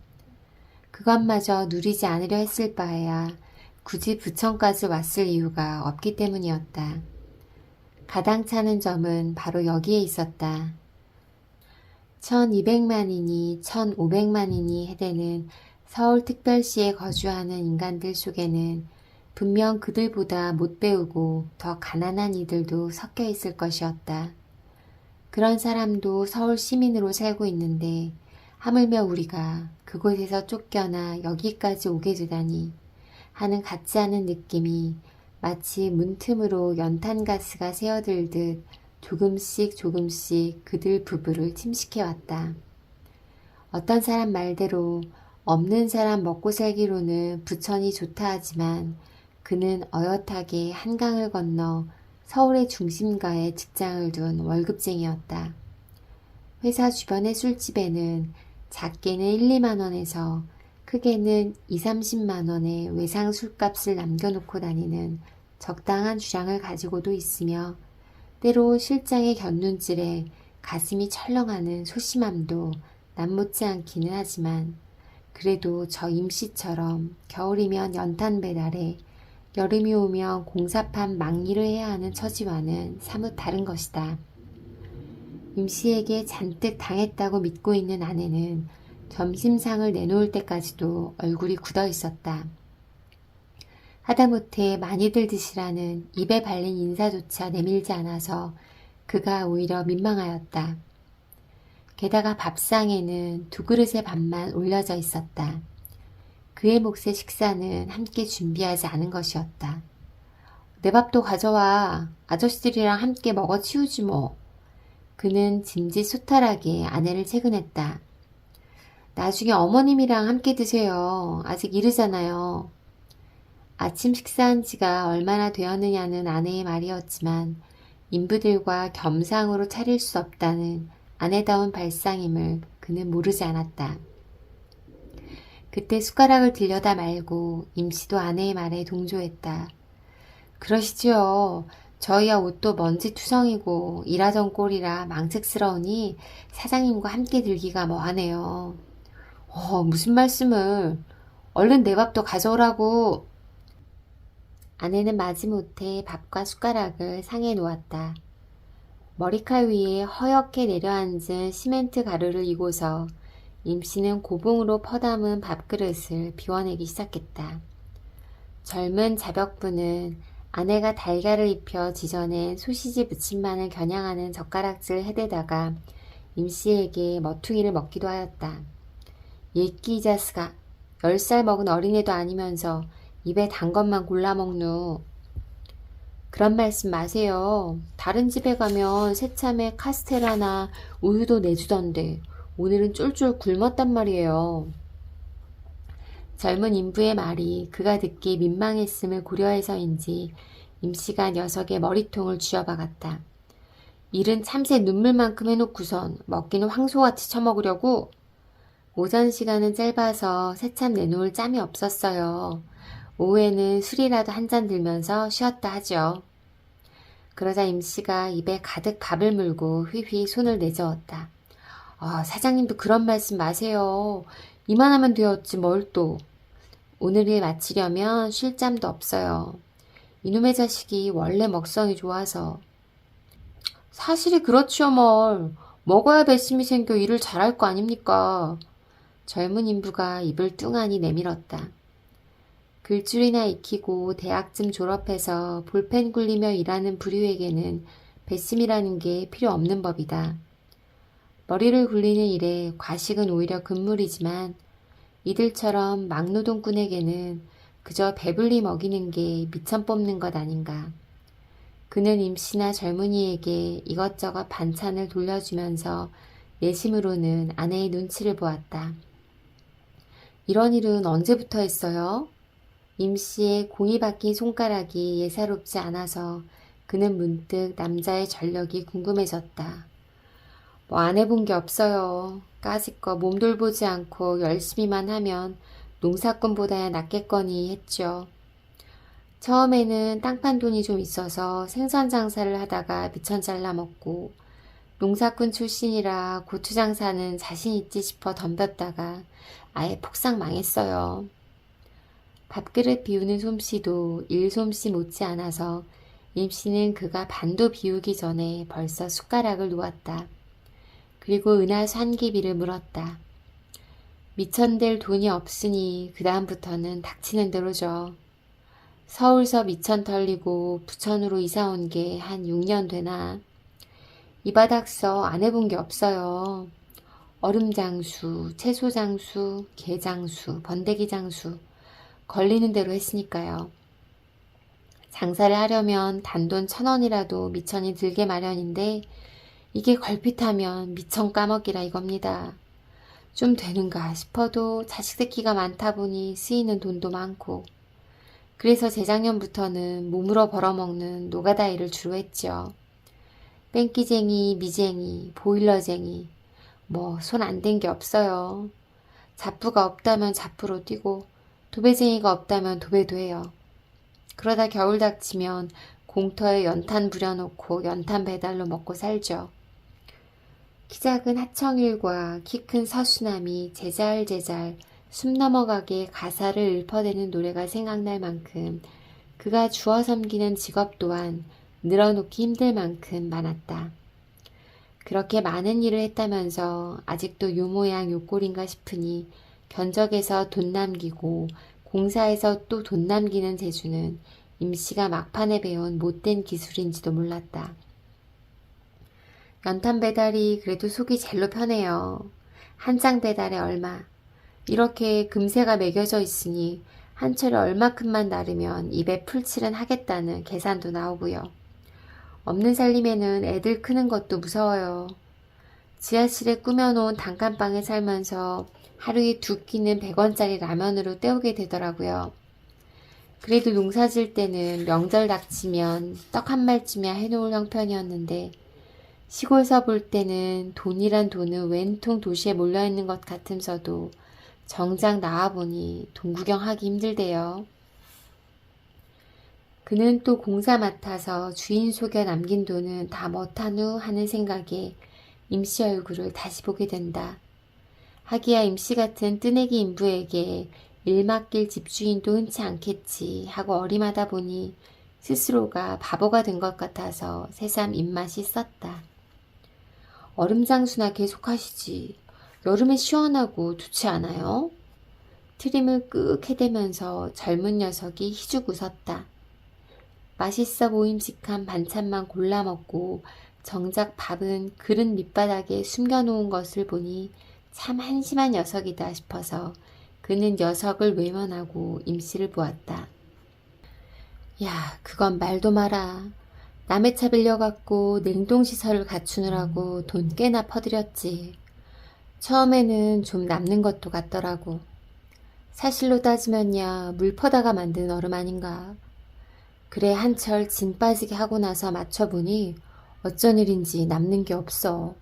그것마저 누리지 않으려 했을 바에야 굳이 부천까지 왔을 이유가 없기 때문이었다. 가당찮은 점은 바로 여기에 있었다. 1200만이니 1500만이니 해대는 서울특별시에 거주하는 인간들 속에는 분명 그들보다 못 배우고 더 가난한 이들도 섞여 있을 것이었다. 그런 사람도 서울 시민으로 살고 있는데 하물며 우리가 그곳에서 쫓겨나 여기까지 오게 되다니 하는 같지 않은 느낌이 마치 문틈으로 연탄가스가 새어들듯 조금씩 조금씩 그들 부부를 침식해왔다. 어떤 사람 말대로 없는 사람 먹고 살기로는 부천이 좋다 하지만 그는 어엿하게 한강을 건너 서울의 중심가에 직장을 둔 월급쟁이였다. 회사 주변의 술집에는 작게는 1, 2만 원에서 크게는 2, 30만 원의 외상 술값을 남겨놓고 다니는 적당한 주량을 가지고도 있으며 때로 실장의 곁눈질에 가슴이 철렁하는 소심함도 남못지 않기는 하지만 그래도 저 임씨처럼 겨울이면 연탄 배달에 여름이 오면 공사판 막일을 해야 하는 처지와는 사뭇 다른 것이다. 임씨에게 잔뜩 당했다고 믿고 있는 아내는 점심상을 내놓을 때까지도 얼굴이 굳어 있었다. 하다못해 많이들 드시라는 입에 발린 인사조차 내밀지 않아서 그가 오히려 민망하였다. 게다가 밥상에는 2그릇의 밥만 올려져 있었다. 그의 몫의 식사는 함께 준비하지 않은 것이었다. 내 밥도 가져와. 아저씨들이랑 함께 먹어 치우지 뭐. 그는 짐짓소탈하게 아내를 채근했다. 나중에 어머님이랑 함께 드세요. 아직 이르잖아요. 아침 식사한 지가 얼마나 되었느냐는 아내의 말이었지만 인부들과 겸상으로 차릴 수 없다는 아내다운 발상임을 그는 모르지 않았다. 그때 숟가락을 들여다 말고 임씨도 아내의 말에 동조했다. 그러시지요. 저희야 옷도 먼지투성이고 일하던 꼴이라 망측스러우니 사장님과 함께 들기가 뭐하네요. 무슨 말씀을. 얼른 내 밥도 가져오라고. 아내는 마지못해 밥과 숟가락을 상에 놓았다. 머리칼 위에 허옇게 내려앉은 시멘트 가루를 이고서 임씨는 고봉으로 퍼담은 밥그릇을 비워내기 시작했다. 젊은 자벽부는 아내가 달걀을 입혀 지져낸 소시지 무침만을 겨냥하는 젓가락질을 해대다가 임씨에게 머퉁이를 먹기도 하였다. 예끼 이 자스가 10살 먹은 어린애도 아니면서 입에 단 것만 골라 먹누. 그런 말씀 마세요. 다른 집에 가면 새참에 카스테라나 우유도 내주던데 오늘은 쫄쫄 굶었단 말이에요. 젊은 인부의 말이 그가 듣기 민망했음을 고려해서인지 임씨가 녀석의 머리통을 쥐어박았다. 일은 참새 눈물만큼 해놓고선 먹기는 황소같이 처먹으려고? 오전 시간은 짧아서 새참 내놓을 짬이 없었어요. 오후에는 술이라도 한 잔 들면서 쉬었다 하죠. 그러자 임씨가 입에 가득 밥을 물고 휘휘 손을 내저었다. 사장님도 그런 말씀 마세요. 이만하면 되었지 뭘 또. 오늘을 마치려면 쉴 짬도 없어요. 이놈의 자식이 원래 먹성이 좋아서. 사실이 그렇지요 뭘. 먹어야 배심이 생겨 일을 잘할 거 아닙니까. 젊은 인부가 입을 뚱하니 내밀었다. 글줄이나 익히고 대학쯤 졸업해서 볼펜 굴리며 일하는 부류에게는 배심이라는 게 필요 없는 법이다. 머리를 굴리는 일에 과식은 오히려 금물이지만 이들처럼 막노동꾼에게는 그저 배불리 먹이는 게 미천 뽑는 것 아닌가. 그는 임씨나 젊은이에게 이것저것 반찬을 돌려주면서 내심으로는 아내의 눈치를 보았다. 이런 일은 언제부터 했어요? 임씨의 공이 박힌 손가락이 예사롭지 않아서 그는 문득 남자의 전력이 궁금해졌다. 뭐 안 해본 게 없어요. 까짓거 몸돌보지 않고 열심히만 하면 농사꾼보다야 낫겠거니 했죠. 처음에는 땅판 돈이 좀 있어서 생선 장사를 하다가 미천 잘라 먹고 농사꾼 출신이라 고추 장사는 자신 있지 싶어 덤볐다가 아예 폭삭 망했어요. 밥그릇 비우는 솜씨도 일솜씨 못지 않아서 임씨는 그가 반도 비우기 전에 벌써 숟가락을 놓았다. 그리고 은하수 한 기비를 물었다. 미천될 돈이 없으니 그 다음부터는 닥치는 대로죠. 서울서 미천 털리고 부천으로 이사 온 게 한 6년 되나. 이 바닥서 안 해본 게 없어요. 얼음장수, 채소장수, 게장수, 번데기장수 걸리는 대로 했으니까요. 장사를 하려면 단돈 1,000원이라도 미천이 들게 마련인데 이게 걸핏하면 미천 까먹기라 이겁니다. 좀 되는가 싶어도 자식 새끼가 많다 보니 쓰이는 돈도 많고 그래서 재작년부터는 몸으로 벌어먹는 노가다 일을 주로 했죠. 뺑기쟁이, 미쟁이, 보일러쟁이 뭐 손 안 댄 게 없어요. 잡부가 없다면 잡부로 뛰고 도배쟁이가 없다면 도배도 해요. 그러다 겨울 닥치면 공터에 연탄 부려놓고 연탄 배달로 먹고 살죠. 키 작은 하청일과 키 큰 서수남이 제잘제잘 숨 넘어가게 가사를 읊어대는 노래가 생각날 만큼 그가 주워 섬기는 직업 또한 늘어놓기 힘들 만큼 많았다. 그렇게 많은 일을 했다면서 아직도 요 모양 요 꼴인가 싶으니 견적에서 돈 남기고 공사에서 또 돈 남기는 재주는 임씨가 막판에 배운 못된 기술인지도 몰랐다. 연탄 배달이 그래도 속이 젤로 편해요. 한 장 배달에 얼마. 이렇게 금세가 매겨져 있으니 한 철에 얼마큼만 나르면 입에 풀칠은 하겠다는 계산도 나오고요. 없는 살림에는 애들 크는 것도 무서워요. 지하실에 꾸며놓은 단칸방에 살면서 하루에 2끼는 100원짜리 라면으로 때우게 되더라고요. 그래도 농사 질 때는 명절 닥치면 떡 한 말쯤이야 해놓을 형편이었는데 시골서 볼 때는 돈이란 돈은 웬통 도시에 몰려있는 것 같으면서도 정작 나와보니 돈 구경하기 힘들대요. 그는 또 공사 맡아서 주인 속여 남긴 돈은 다 못하누 하는 생각에 임씨 얼굴을 다시 보게 된다. 하기야 임씨 같은 뜨내기 인부에게 일 맡길 집주인도 흔치 않겠지 하고 어림하다 보니 스스로가 바보가 된 것 같아서 새삼 입맛이 썼다. 얼음장수나 계속하시지. 여름에 시원하고 좋지 않아요? 트림을 끄ꯛ 해대면서 젊은 녀석이 희죽 웃었다. 맛있어 보임직한 반찬만 골라 먹고 정작 밥은 그릇 밑바닥에 숨겨놓은 것을 보니 참 한심한 녀석이다 싶어서 그는 녀석을 외면하고 임씨를 보았다. 야, 그건 말도 마라. 남의 차 빌려갖고 냉동시설을 갖추느라고 돈 꽤나 퍼들였지. 처음에는 좀 남는 것도 같더라고. 사실로 따지면야 물 퍼다가 만든 얼음 아닌가. 그래 한철 진 빠지게 하고 나서 맞춰보니 어쩐 일인지 남는 게 없어.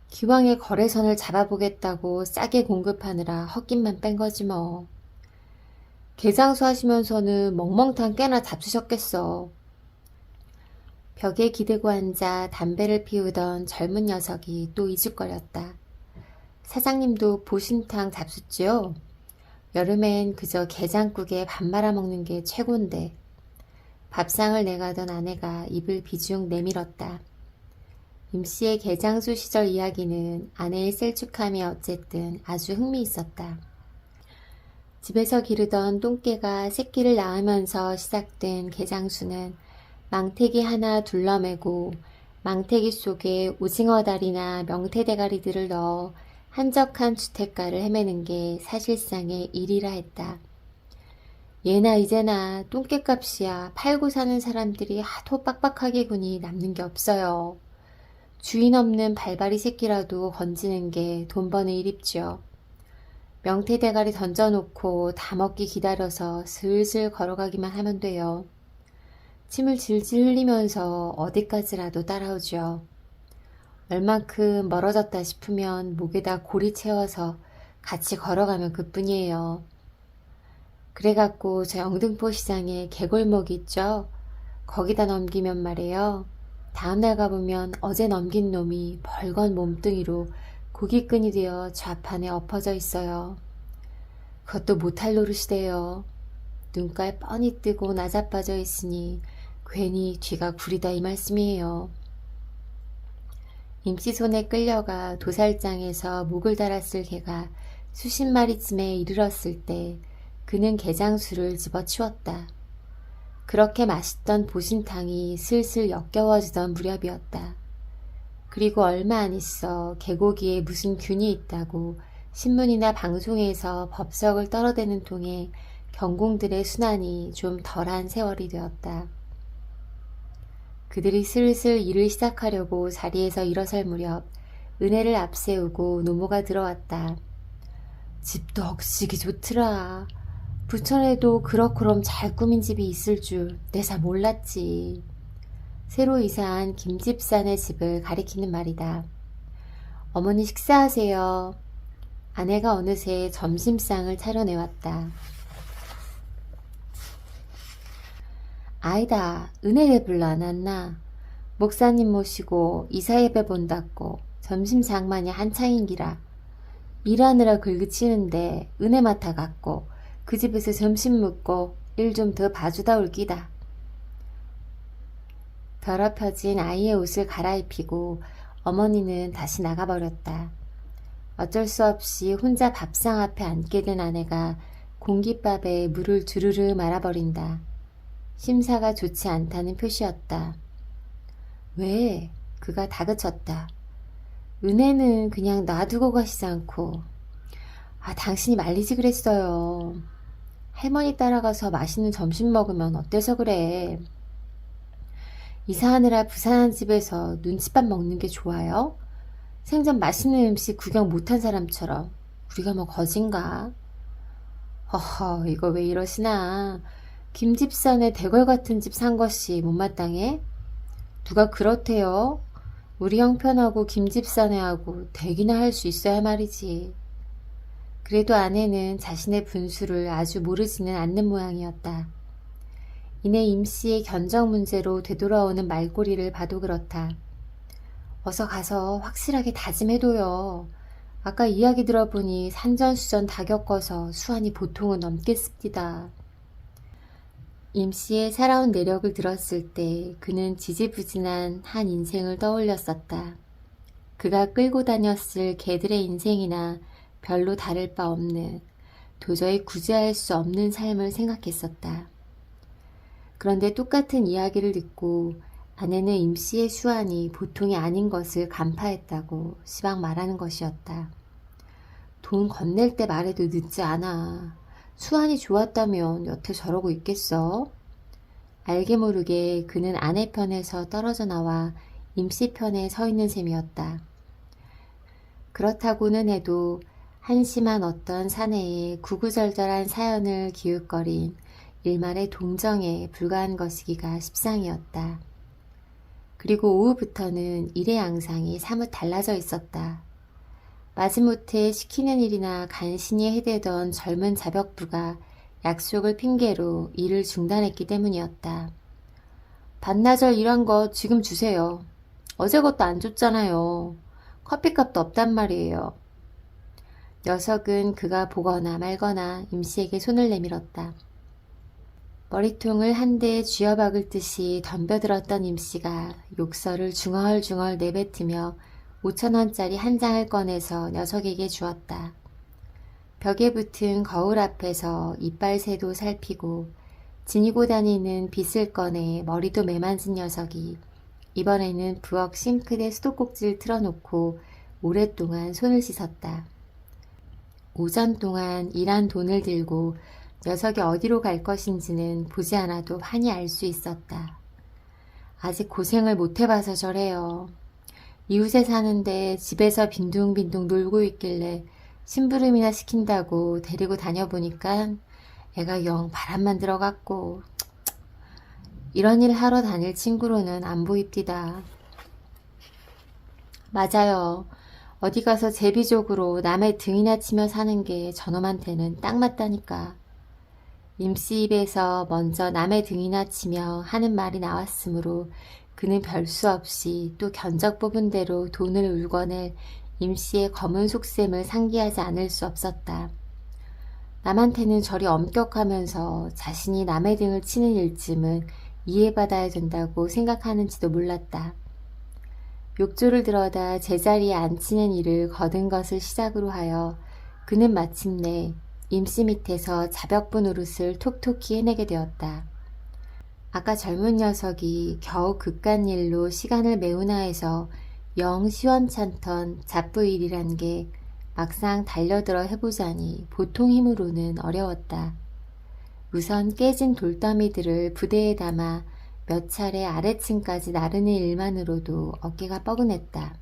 기왕에 거래선을 잡아보겠다고 싸게 공급하느라 헛김만 뺀 거지 뭐. 개장수 하시면서는 멍멍탕 꽤나 잡수셨겠어. 벽에 기대고 앉아 담배를 피우던 젊은 녀석이 또 이죽거렸다. 사장님도 보신탕 잡숫지요? 여름엔 그저 게장국에 밥 말아먹는 게 최곤데. 밥상을 내가던 아내가 입을 비중 내밀었다. 임씨의 게장수 시절 이야기는 아내의 셀쭉함이 어쨌든 아주 흥미있었다. 집에서 기르던 똥개가 새끼를 낳으면서 시작된 게장수는 망태기 하나 둘러매고 망태기 속에 오징어 다리나 명태 대가리들을 넣어 한적한 주택가를 헤매는 게 사실상의 일이라 했다. 예나 이제나 똥개값이야 팔고 사는 사람들이 하도 빡빡하게 구니 남는 게 없어요. 주인 없는 발발이 새끼라도 건지는 게 돈 버는 일입지요. 명태 대가리 던져놓고 다 먹기 기다려서 슬슬 걸어가기만 하면 돼요. 침을 질질 흘리면서 어디까지라도 따라오죠. 얼만큼 멀어졌다 싶으면 목에다 고리 채워서 같이 걸어가면 그뿐이에요. 그래갖고 저 영등포 시장에 개골목이 있죠? 거기다 넘기면 말이에요. 다음날 가보면 어제 넘긴 놈이 벌건 몸뚱이로 고깃끈이 되어 좌판에 엎어져 있어요. 그것도 못할 노릇이래요. 눈깔 뻔히 뜨고 나자빠져 있으니 괜히 뒤가 구리다 이 말씀이에요. 임씨 손에 끌려가 도살장에서 목을 달았을 개가 수십 마리쯤에 이르렀을 때 그는 게장수를 집어치웠다. 그렇게 맛있던 보신탕이 슬슬 역겨워지던 무렵이었다. 그리고 얼마 안 있어 개고기에 무슨 균이 있다고 신문이나 방송에서 법석을 떨어대는 통에 경공들의 순환이 좀 덜한 세월이 되었다. 그들이 슬슬 일을 시작하려고 자리에서 일어설 무렵 은혜를 앞세우고 노모가 들어왔다. 집도 억식이 좋더라. 부천에도 그럭그럼 잘 꾸민 집이 있을 줄 내사 몰랐지. 새로 이사한 김집산의 집을 가리키는 말이다. 어머니 식사하세요. 아내가 어느새 점심상을 차려내왔다. 아이다, 은혜를 불러 안 왔나? 목사님 모시고 이사예배 본다고 점심 장만이 한창인기라. 일하느라 긁으치는데 은혜 맡아갖고 그 집에서 점심 먹고 일 좀 더 봐주다 올 끼다. 더럽혀진 아이의 옷을 갈아입히고 어머니는 다시 나가버렸다. 어쩔 수 없이 혼자 밥상 앞에 앉게 된 아내가 공깃밥에 물을 주르르 말아버린다. 심사가 좋지 않다는 표시였다. 왜? 그가 다그쳤다. 은혜는 그냥 놔두고 가시지 않고. 당신이 말리지 그랬어요. 할머니 따라가서 맛있는 점심 먹으면 어때서 그래? 이사하느라 부산한 집에서 눈칫밥 먹는 게 좋아요? 생전 맛있는 음식 구경 못한 사람처럼 우리가 뭐 거진가? 허허, 이거 왜 이러시나? 김집산에 대궐 같은 집 산 것이 못마땅해? 누가 그렇대요? 우리 형편하고 김집사네하고 대기나 할 수 있어야 말이지. 그래도 아내는 자신의 분수를 아주 모르지는 않는 모양이었다. 이내 임씨의 견적 문제로 되돌아오는 말꼬리를 봐도 그렇다. 어서 가서 확실하게 다짐해둬요. 아까 이야기 들어보니 산전수전 다 겪어서 수완이 보통은 넘겠습니다. 임씨의 살아온 내력을 들었을 때 그는 지지부진한 한 인생을 떠올렸었다. 그가 끌고 다녔을 개들의 인생이나 별로 다를 바 없는, 도저히 구제할 수 없는 삶을 생각했었다. 그런데 똑같은 이야기를 듣고 아내는 임씨의 수완이 보통이 아닌 것을 간파했다고 시방 말하는 것이었다. 돈 건넬 때 말해도 늦지 않아. 수완이 좋았다면 여태 저러고 있겠어? 알게 모르게 그는 아내 편에서 떨어져 나와 임씨 편에 서 있는 셈이었다. 그렇다고는 해도 한심한 어떤 사내의 구구절절한 사연을 기웃거린 일말의 동정에 불과한 것이기가 십상이었다. 그리고 오후부터는 일의 양상이 사뭇 달라져 있었다. 마지못해 시키는 일이나 간신히 해대던 젊은 자벽부가 약속을 핑계로 일을 중단했기 때문이었다. 반나절 일한 거 지금 주세요. 어제 것도 안 줬잖아요. 커피값도 없단 말이에요. 녀석은 그가 보거나 말거나 임씨에게 손을 내밀었다. 머리통을 한 대에 쥐어박을 듯이 덤벼들었던 임씨가 욕설을 중얼중얼 내뱉으며 5,000원짜리 한 장을 꺼내서 녀석에게 주었다. 벽에 붙은 거울 앞에서 이빨새도 살피고 지니고 다니는 빗을 꺼내 머리도 매만진 녀석이 이번에는 부엌 싱크대 수도꼭지를 틀어놓고 오랫동안 손을 씻었다. 오전 동안 일한 돈을 들고 녀석이 어디로 갈 것인지는 보지 않아도 환히 알 수 있었다. 아직 고생을 못 해봐서 저래요. 이웃에 사는데 집에서 빈둥빈둥 놀고 있길래 심부름이나 시킨다고 데리고 다녀보니까 애가 영 바람만 들어갔고 이런 일 하러 다닐 친구로는 안 보입디다. 맞아요. 어디 가서 제비족으로 남의 등이나 치며 사는 게 저놈한테는 딱 맞다니까. 임씨 입에서 먼저 남의 등이나 치며 하는 말이 나왔으므로 그는 별수 없이 또 견적 뽑은 대로 돈을 울궈낼 임씨의 검은 속셈을 상기하지 않을 수 없었다. 남한테는 저리 엄격하면서 자신이 남의 등을 치는 일쯤은 이해받아야 된다고 생각하는지도 몰랐다. 욕조를 들어다 제자리에 앉히는 일을 거둔 것을 시작으로 하여 그는 마침내 임씨 밑에서 자벽부 노릇을 톡톡히 해내게 되었다. 아까 젊은 녀석이 겨우 그깟 일로 시간을 메우나 해서 영 시원찮던 잡부 일이란 게 막상 달려들어 해보자니 보통 힘으로는 어려웠다. 우선 깨진 돌더미들을 부대에 담아 몇 차례 아래층까지 나르는 일만으로도 어깨가 뻐근했다.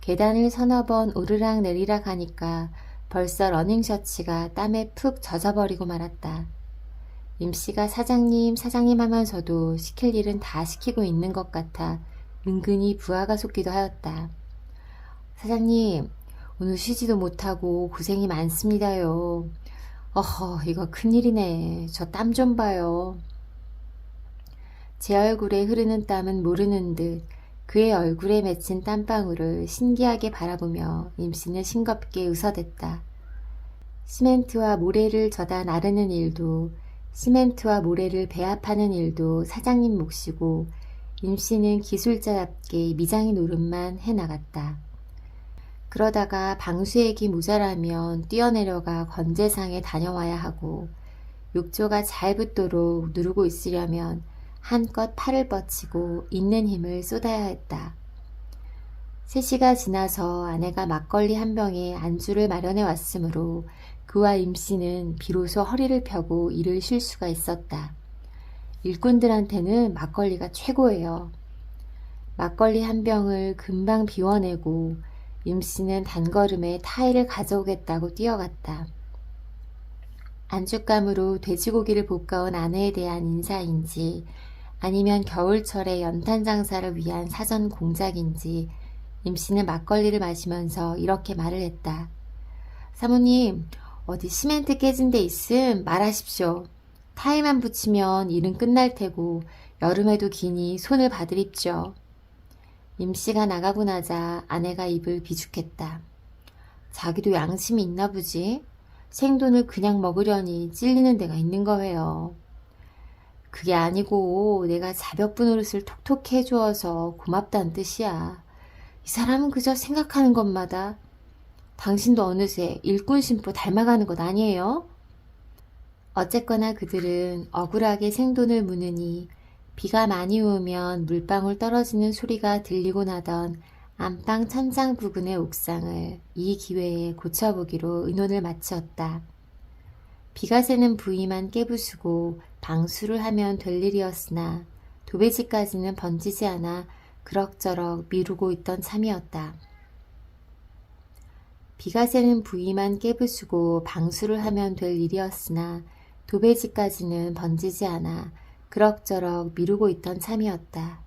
계단을 서너 번 오르락 내리락 하니까 벌써 러닝셔츠가 땀에 푹 젖어버리고 말았다. 임씨가 사장님 하면서도 시킬 일은 다 시키고 있는 것 같아 은근히 부하가 솟기도 하였다. 사장님, 오늘 쉬지도 못하고 고생이 많습니다요. 어허, 이거 큰일이네. 저 땀 좀 봐요. 제 얼굴에 흐르는 땀은 모르는 듯 그의 얼굴에 맺힌 땀방울을 신기하게 바라보며 임씨는 싱겁게 웃어댔다. 시멘트와 모래를 져다 나르는 일도 시멘트와 모래를 배합하는 일도 사장님 몫이고 임씨는 기술자답게 미장이 노릇만 해나갔다. 그러다가 방수액이 모자라면 뛰어내려가 건재상에 다녀와야 하고 욕조가 잘 붙도록 누르고 있으려면 한껏 팔을 뻗치고 있는 힘을 쏟아야 했다. 3시가 지나서 아내가 막걸리 한 병에 안주를 마련해 왔으므로 그와 임씨는 비로소 허리를 펴고 일을 쉴 수가 있었다. 일꾼들한테는 막걸리가 최고예요. 막걸리 한 병을 금방 비워내고 임씨는 단걸음에 타일을 가져오겠다고 뛰어갔다. 안주감으로 돼지고기를 볶아온 아내에 대한 인사인지 아니면 겨울철의 연탄 장사를 위한 사전 공작인지 임씨는 막걸리를 마시면서 이렇게 말을 했다. 사모님, 어디 시멘트 깨진 데 있음 말하십시오. 타일만 붙이면 일은 끝날 테고 여름에도 기니 손을 봐드립죠. 임씨가 나가고 나자 아내가 입을 비죽했다. 자기도 양심이 있나 보지? 생돈을 그냥 먹으려니 찔리는 데가 있는 거예요. 그게 아니고 내가 자벽부 노릇을 톡톡히 해주어서 고맙다는 뜻이야. 이 사람은 그저 생각하는 것마다 당신도 어느새 일꾼 신부 닮아가는 것 아니에요? 어쨌거나 그들은 억울하게 생돈을 무느니 비가 많이 오면 물방울 떨어지는 소리가 들리고 나던 안방 천장 부근의 옥상을 이 기회에 고쳐보기로 의논을 마치었다. 비가 새는 부위만 깨부수고 방수를 하면 될 일이었으나 도배지까지는 번지지 않아 그럭저럭 미루고 있던 참이었다. 비가 새는 부위만 깨부수고 방수를 하면 될 일이었으나 도배지까지는 번지지 않아 그럭저럭 미루고 있던 참이었다.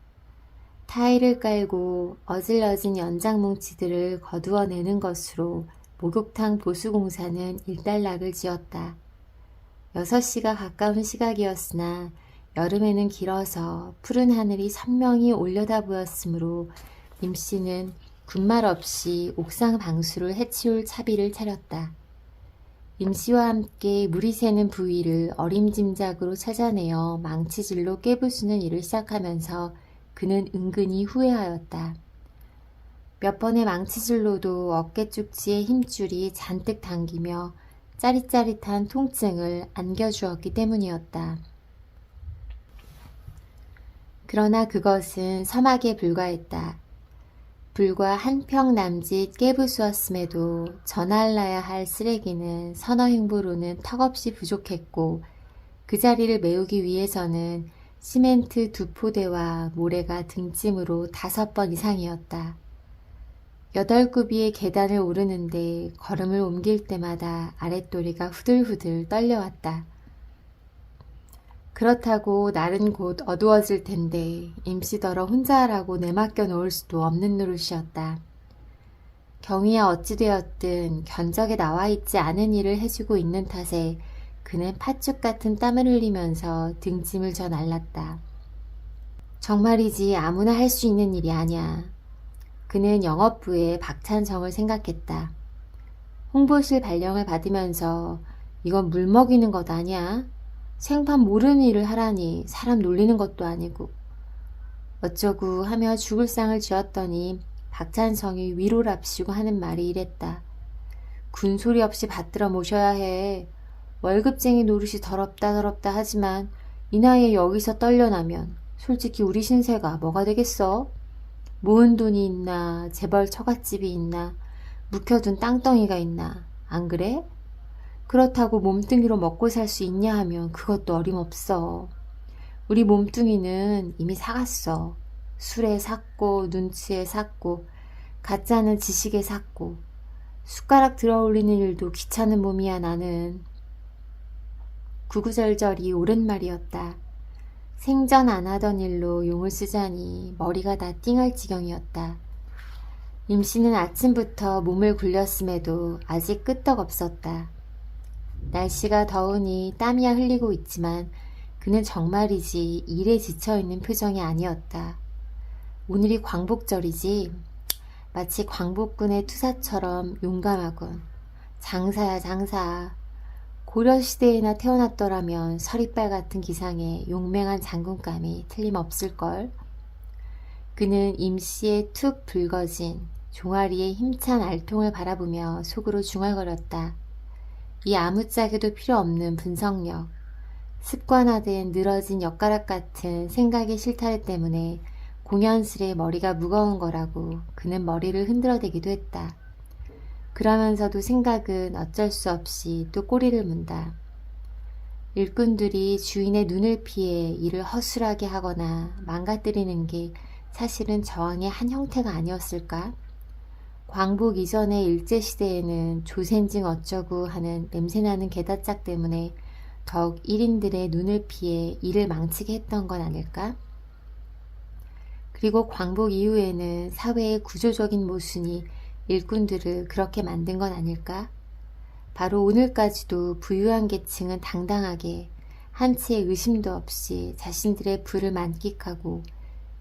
타일을 깔고 어질러진 연장뭉치들을 거두어내는 것으로 목욕탕 보수공사는 일단락을 지었다. 6시가 가까운 시각이었으나 여름에는 길어서 푸른 하늘이 선명히 올려다 보였으므로 임씨는 군말 없이 옥상 방수를 해치울 차비를 차렸다. 임씨와 함께 물이 새는 부위를 어림짐작으로 찾아내어 망치질로 깨부수는 일을 시작하면서 그는 은근히 후회하였다. 몇 번의 망치질로도 어깨 쪽지의 힘줄이 잔뜩 당기며 짜릿짜릿한 통증을 안겨주었기 때문이었다. 그러나 그것은 서막에 불과했다. 불과 한 평 남짓 깨부수었음에도 전할라야 할 쓰레기는 서너 행부로는 턱없이 부족했고 그 자리를 메우기 위해서는 시멘트 2포대와 모래가 등짐으로 5번 이상이었다. 8구비의 계단을 오르는데 걸음을 옮길 때마다 아랫도리가 후들후들 떨려왔다. 그렇다고 날은 곧 어두워질 텐데 임시더러 혼자 하라고 내맡겨 놓을 수도 없는 노릇이었다. 경위야 어찌되었든 견적에 나와 있지 않은 일을 해주고 있는 탓에 그는 팥죽 같은 땀을 흘리면서 등짐을 져 날랐다. 정말이지 아무나 할 수 있는 일이 아니야. 그는 영업부의 박찬성을 생각했다. 홍보실 발령을 받으면서 이건 물 먹이는 것 아니야? 생판 모르는 일을 하라니 사람 놀리는 것도 아니고. 어쩌구 하며 죽을 상을 쥐었더니 박찬성이 위로랍시고 하는 말이 이랬다. 군소리 없이 받들어 모셔야 해. 월급쟁이 노릇이 더럽다 하지만 이 나이에 여기서 떨려나면 솔직히 우리 신세가 뭐가 되겠어? 모은 돈이 있나, 재벌 처갓집이 있나, 묵혀둔 땅덩이가 있나, 안 그래? 그렇다고 몸뚱이로 먹고 살 수 있냐 하면 그것도 어림없어. 우리 몸뚱이는 이미 사갔어. 술에 샀고, 눈치에 샀고, 가짜는 지식에 샀고, 숟가락 들어 올리는 일도 귀찮은 몸이야 나는. 구구절절이 옳은 말이었다. 생전 안 하던 일로 용을 쓰자니 머리가 다 띵할 지경이었다. 임씨는 아침부터 몸을 굴렸음에도 아직 끄떡없었다. 날씨가 더우니 땀이야 흘리고 있지만 그는 정말이지 일에 지쳐있는 표정이 아니었다. 오늘이 광복절이지. 마치 광복군의 투사처럼 용감하군. 장사야 장사. 고려시대에나 태어났더라면 서리빨 같은 기상에 용맹한 장군감이 틀림없을걸. 그는 임씨의 툭 붉어진 종아리의 힘찬 알통을 바라보며 속으로 중얼거렸다. 이 아무짝에도 필요 없는 분석력, 습관화된 늘어진 엿가락 같은 생각의 실타래 때문에 공연스레 머리가 무거운 거라고 그는 머리를 흔들어대기도 했다. 그러면서도 생각은 어쩔 수 없이 또 꼬리를 문다. 일꾼들이 주인의 눈을 피해 일을 허술하게 하거나 망가뜨리는 게 사실은 저항의 한 형태가 아니었을까? 광복 이전의 일제시대에는 조센징 어쩌구 하는 냄새나는 게다짝 때문에 더욱 1인들의 눈을 피해 일을 망치게 했던 건 아닐까? 그리고 광복 이후에는 사회의 구조적인 모순이 일꾼들을 그렇게 만든 건 아닐까? 바로 오늘까지도 부유한 계층은 당당하게 한치의 의심도 없이 자신들의 부를 만끽하고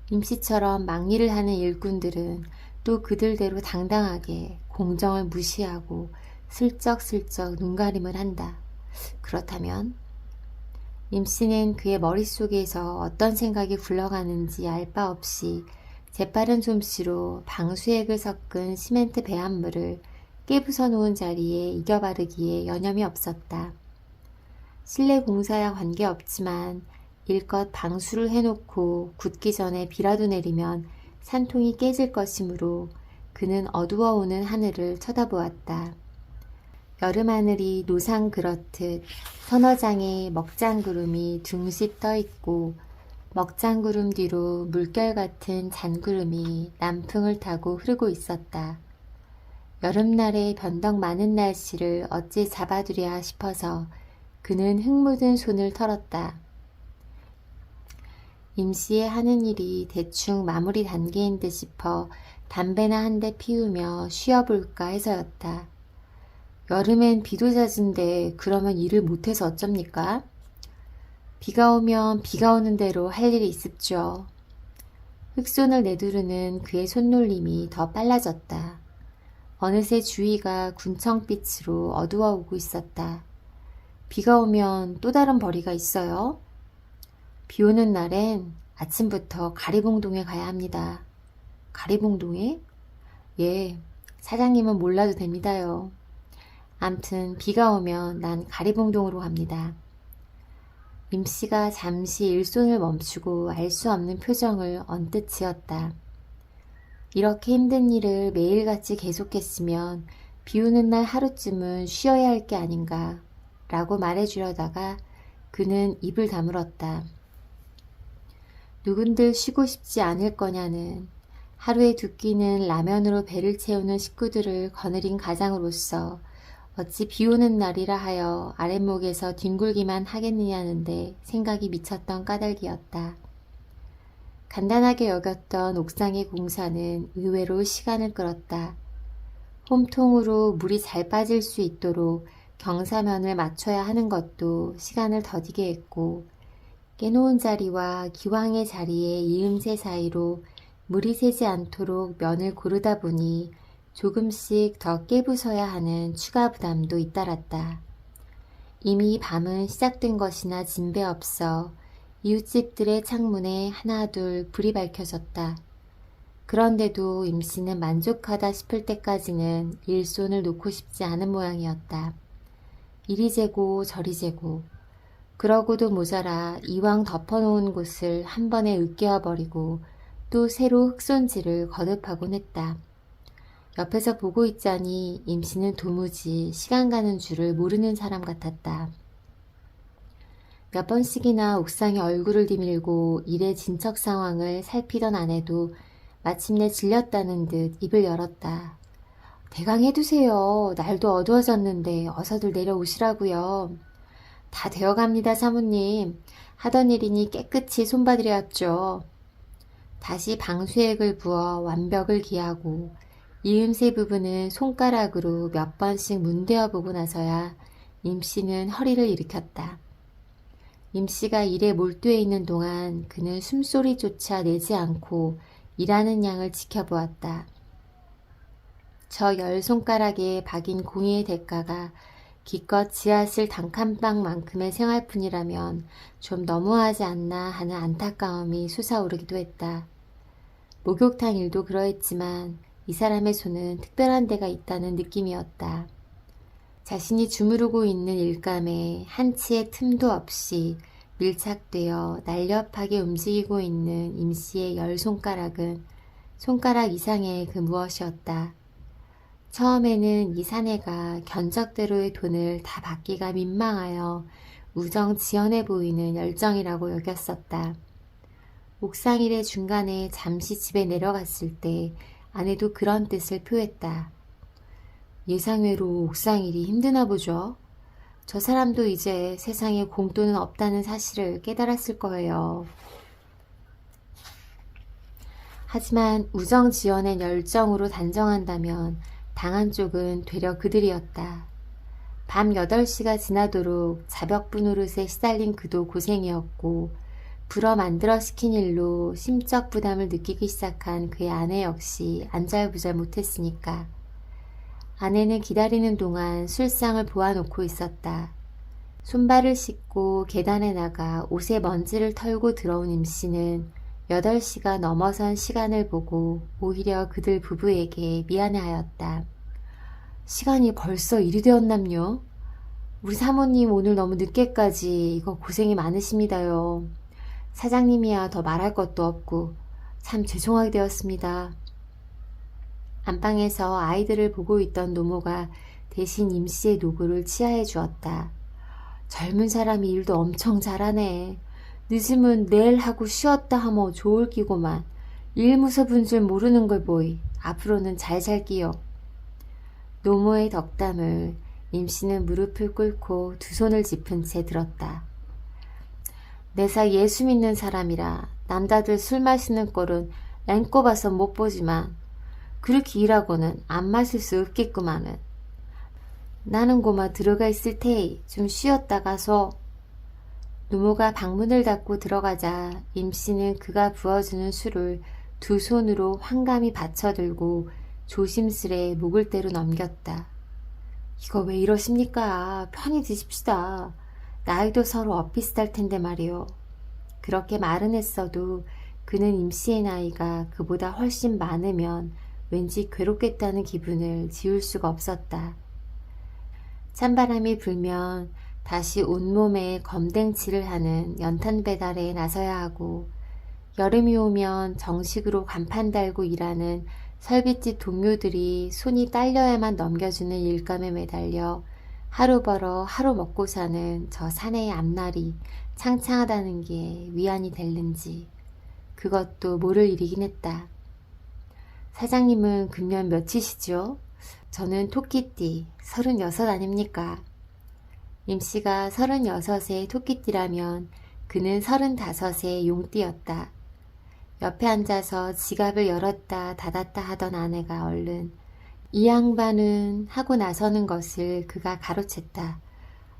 임씨처럼 막일을 하는 일꾼들은 또 그들대로 당당하게 공정을 무시하고 슬쩍슬쩍 눈가림을 한다. 그렇다면 임씨는 그의 머릿속에서 어떤 생각이 굴러가는지 알 바 없이 재빠른 솜씨로 방수액을 섞은 시멘트 배합물을 깨부숴 놓은 자리에 이겨 바르기에 여념이 없었다. 실내 공사야 관계없지만 일껏 방수를 해놓고 굳기 전에 비라도 내리면 산통이 깨질 것이므로 그는 어두워오는 하늘을 쳐다보았다. 여름하늘이 노상 그렇듯 서너 장의 먹장구름이 둥실 떠있고 먹장구름 뒤로 물결 같은 잔구름이 남풍을 타고 흐르고 있었다. 여름날의 변덕 많은 날씨를 어찌 잡아두랴 싶어서 그는 흙 묻은 손을 털었다. 임시에 하는 일이 대충 마무리 단계인 듯 싶어 담배나 한 대 피우며 쉬어볼까 해서였다. 여름엔 비도 잦은데 그러면 일을 못해서 어쩝니까? 비가 오면 비가 오는 대로 할 일이 있습죠. 흙손을 내두르는 그의 손놀림이 더 빨라졌다. 어느새 주위가 군청빛으로 어두워오고 있었다. 비가 오면 또 다른 벌이가 있어요. 비 오는 날엔 아침부터 가리봉동에 가야 합니다. 가리봉동에? 예, 사장님은 몰라도 됩니다요. 암튼 비가 오면 난 가리봉동으로 갑니다. 임씨가 잠시 일손을 멈추고 알 수 없는 표정을 언뜻 지었다. 이렇게 힘든 일을 매일같이 계속했으면 비 오는 날 하루쯤은 쉬어야 할 게 아닌가 라고 말해주려다가 그는 입을 다물었다. 누군들 쉬고 싶지 않을 거냐는 하루에 두 끼는 라면으로 배를 채우는 식구들을 거느린 가장으로서 어찌 비 오는 날이라 하여 아랫목에서 뒹굴기만 하겠느냐는데 생각이 미쳤던 까닭이었다. 간단하게 여겼던 옥상의 공사는 의외로 시간을 끌었다. 홈통으로 물이 잘 빠질 수 있도록 경사면을 맞춰야 하는 것도 시간을 더디게 했고, 깨놓은 자리와 기왕의 자리의 이음새 사이로 물이 새지 않도록 면을 고르다 보니 조금씩 더 깨부숴야 하는 추가 부담도 잇따랐다. 이미 밤은 시작된 것이나 진배 없어 이웃집들의 창문에 하나둘 불이 밝혀졌다. 그런데도 임씨는 만족하다 싶을 때까지는 일손을 놓고 싶지 않은 모양이었다. 이리 재고 저리 재고 그러고도 모자라 이왕 덮어놓은 곳을 한 번에 으깨어버리고 또 새로 흙손질을 거듭하곤 했다. 옆에서 보고 있자니 임씨는 도무지 시간 가는 줄을 모르는 사람 같았다. 몇 번씩이나 옥상에 얼굴을 디밀고 일의 진척 상황을 살피던 아내도 마침내 질렸다는 듯 입을 열었다. 대강 해두세요. 날도 어두워졌는데 어서들 내려오시라고요. 다 되어갑니다, 사모님. 하던 일이니 깨끗이 손봐드려야죠. 다시 방수액을 부어 완벽을 기하고 이음새 부분은 손가락으로 몇 번씩 문대어 보고 나서야 임씨는 허리를 일으켰다. 임씨가 일에 몰두해 있는 동안 그는 숨소리조차 내지 않고 일하는 양을 지켜보았다. 저 10손가락에 박인 공의의 대가가 기껏 지하실 단칸방만큼의 생활뿐이라면 좀 너무하지 않나 하는 안타까움이 솟아오르기도 했다. 목욕탕 일도 그러했지만 이 사람의 손은 특별한 데가 있다는 느낌이었다. 자신이 주무르고 있는 일감에 한치의 틈도 없이 밀착되어 날렵하게 움직이고 있는 임씨의 10손가락은 손가락 이상의 그 무엇이었다. 처음에는 이 사내가 견적대로의 돈을 다 받기가 민망하여 우정지연해 보이는 열정이라고 여겼었다. 옥상일의 중간에 잠시 집에 내려갔을 때 아내도 그런 뜻을 표했다. 예상외로 옥상일이 힘드나 보죠. 저 사람도 이제 세상에 공돈은 없다는 사실을 깨달았을 거예요. 하지만 우정지연의 열정으로 단정한다면 당한 쪽은 되려 그들이었다. 밤 8시가 지나도록 자벽부 노릇에 시달린 그도 고생이었고 불어 만들어 시킨 일로 심적 부담을 느끼기 시작한 그의 아내 역시 안절부절 못했으니까. 아내는 기다리는 동안 술상을 보아놓고 있었다. 손발을 씻고 계단에 나가 옷에 먼지를 털고 들어온 임씨는 8시가 넘어선 시간을 보고 오히려 그들 부부에게 미안해하였다. 시간이 벌써 이리 되었남요? 우리 사모님 오늘 너무 늦게까지 이거 고생이 많으십니다요. 사장님이야 더 말할 것도 없고 참 죄송하게 되었습니다. 안방에서 아이들을 보고 있던 노모가 대신 임씨의 노고를 치하해 주었다. 젊은 사람이 일도 엄청 잘하네. 늦으면 내일 하고 쉬었다 하면 좋을 끼고만 일 무섭은 줄 모르는 걸 보이. 앞으로는 잘 살기요. 노모의 덕담을 임씨는 무릎을 꿇고 두 손을 짚은 채 들었다. 내사 예수 믿는 사람이라 남자들 술 마시는 꼴은 앵꼬 봐서 못 보지만 그렇게 일하고는 안 마실 수 없겠구만은. 나는 고마 들어가 있을 테이 좀 쉬었다 가서. 노모가 방문을 닫고 들어가자 임씨는 그가 부어주는 술을 두 손으로 환감히 받쳐들고 조심스레 목을 대로 넘겼다. 이거 왜 이러십니까? 편히 드십시다. 나이도 서로 엇비슷할 텐데 말이요. 그렇게 말은 했어도 그는 임씨의 나이가 그보다 훨씬 많으면 왠지 괴롭겠다는 기분을 지울 수가 없었다. 찬바람이 불면 다시 온몸에 검댕치를 하는 연탄 배달에 나서야 하고 여름이 오면 정식으로 간판 달고 일하는 설빗집 동료들이 손이 딸려야만 넘겨주는 일감에 매달려 하루 벌어 하루 먹고 사는 저 사내의 앞날이 창창하다는 게 위안이 될는지 그것도 모를 일이긴 했다. 사장님은 금년 몇이시죠? 저는 토끼띠 36 아닙니까? 임씨가 36의 토끼띠라면 그는 35의 용띠였다. 옆에 앉아서 지갑을 열었다 닫았다 하던 아내가 얼른 이 양반은 하고 나서는 것을 그가 가로챘다.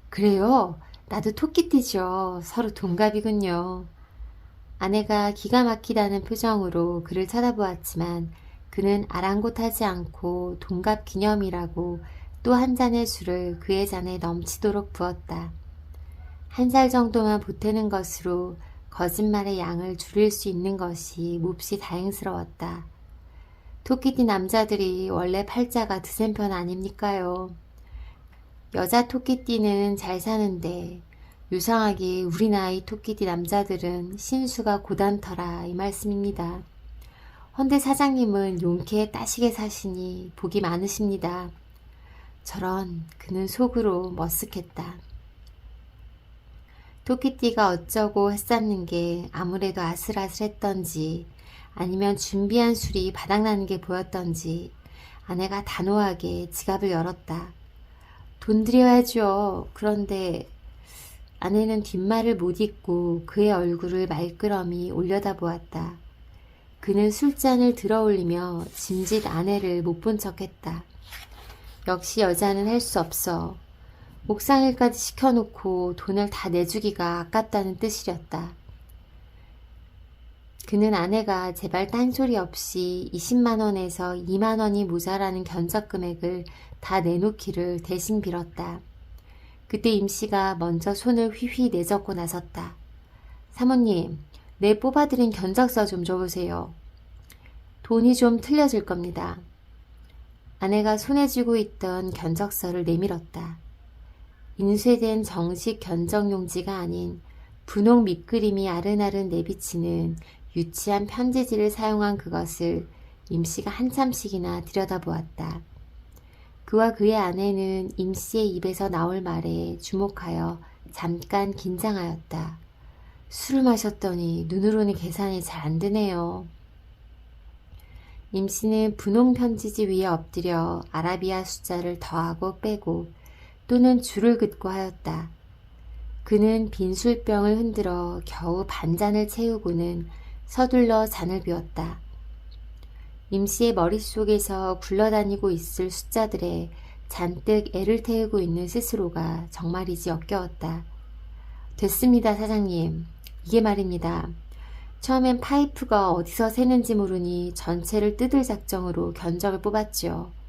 그래요? 나도 토끼띠죠. 서로 동갑이군요. 아내가 기가 막히다는 표정으로 그를 쳐다보았지만 그는 아랑곳하지 않고 동갑 기념이라고 또 한 잔의 술을 그의 잔에 넘치도록 부었다. 1살 정도만 보태는 것으로 거짓말의 양을 줄일 수 있는 것이 몹시 다행스러웠다. 토끼띠 남자들이 원래 팔자가 드센 편 아닙니까요? 여자 토끼띠는 잘 사는데 유상하게 우리 나이 토끼띠 남자들은 신수가 고단터라 이 말씀입니다. 헌데 사장님은 용케 따시게 사시니 복이 많으십니다. 저런 그는 속으로 머쓱했다. 토끼띠가 어쩌고 했었는 게 아무래도 아슬아슬했던지 아니면 준비한 술이 바닥나는 게 보였던지 아내가 단호하게 지갑을 열었다. 돈 드려야죠. 그런데 아내는 뒷말을 못 잇고 그의 얼굴을 말끄러미 올려다보았다. 그는 술잔을 들어올리며 짐짓 아내를 못 본 척했다. 역시 여자는 할 수 없어. 옥상일까지 시켜놓고 돈을 다 내주기가 아깝다는 뜻이렸다. 그는 아내가 제발 딴소리 없이 20만 원에서 2만 원이 모자라는 견적 금액을 다 내놓기를 대신 빌었다. 그때 임씨가 먼저 손을 휘휘 내젓고 나섰다. 사모님, 내 뽑아드린 견적서 좀 줘보세요. 돈이 좀 틀려질 겁니다. 아내가 손에 쥐고 있던 견적서를 내밀었다. 인쇄된 정식 견적용지가 아닌 분홍 밑그림이 아른아른 내비치는 유치한 편지지를 사용한 그것을 임씨가 한참씩이나 들여다보았다. 그와 그의 아내는 임씨의 입에서 나올 말에 주목하여 잠깐 긴장하였다. 술을 마셨더니 눈으로는 계산이 잘 안 되네요. 임씨는 분홍 편지지 위에 엎드려 아라비아 숫자를 더하고 빼고 또는 줄을 긋고 하였다. 그는 빈술병을 흔들어 겨우 반잔을 채우고는 서둘러 잔을 비웠다. 임씨의 머릿속에서 굴러다니고 있을 숫자들에 잔뜩 애를 태우고 있는 스스로가 정말이지 역겨웠다. 됐습니다, 사장님. 이게 말입니다. 처음엔 파이프가 어디서 새는지 모르니 전체를 뜯을 작정으로 견적을 뽑았지요.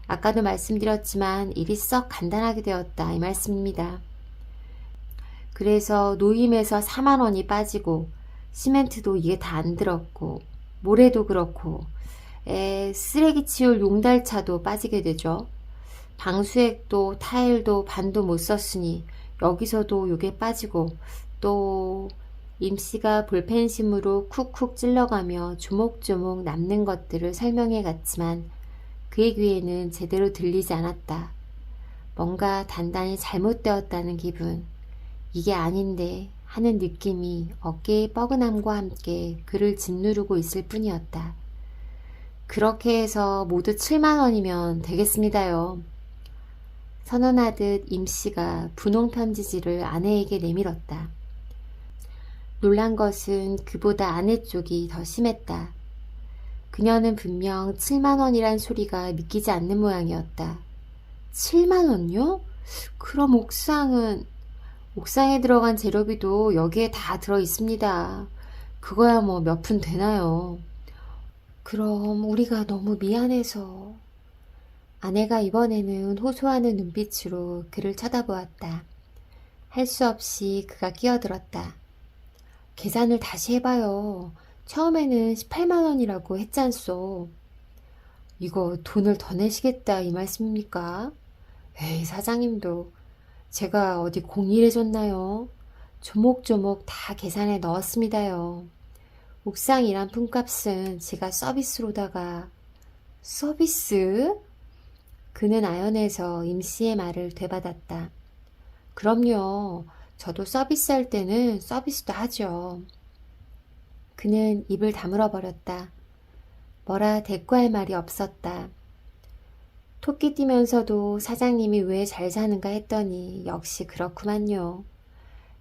아까도 말씀드렸지만 일이 썩 간단하게 되었다 이 말씀입니다. 그래서 노임에서 4만 원이 빠지고 시멘트도 이게 다 안 들었고 모래도 그렇고 쓰레기 치울 용달차도 빠지게 되죠. 방수액도 타일도 반도 못 썼으니 여기서도 요게 빠지고 또 임씨가 볼펜심으로 쿡쿡 찔러가며 조목조목 남는 것들을 설명해 갔지만 그의 귀에는 제대로 들리지 않았다. 뭔가 단단히 잘못되었다는 기분, 이게 아닌데 하는 느낌이 어깨의 뻐근함과 함께 그를 짓누르고 있을 뿐이었다. 그렇게 해서 모두 7만 원이면 되겠습니다요. 선언하듯 임씨가 분홍 편지지를 아내에게 내밀었다. 놀란 것은 그보다 아내 쪽이 더 심했다. 그녀는 분명 7만 원이란 소리가 믿기지 않는 모양이었다. 7만 원요? 그럼 옥상에 들어간 재료비도 여기에 다 들어 있습니다. 그거야 뭐 몇 푼 되나요? 그럼 우리가 너무 미안해서. 아내가 이번에는 호소하는 눈빛으로 그를 쳐다보았다. 할 수 없이 그가 끼어들었다. 계산을 다시 해봐요. 처음에는 18만 원이라고 했잖소. 이거 돈을 더 내시겠다 이 말씀입니까? 에이, 사장님도 제가 어디 공일해줬나요? 조목조목 다 계산해 넣었습니다요. 옥상이란 품값은 제가 서비스로다가 서비스? 그는 아연해서 임씨의 말을 되받았다. 그럼요. 저도 서비스할 때는 서비스도 하죠. 그는 입을 다물어 버렸다. 뭐라 대꾸할 말이 없었다. 토끼 뛰면서도 사장님이 왜 잘 사는가 했더니 역시 그렇구만요.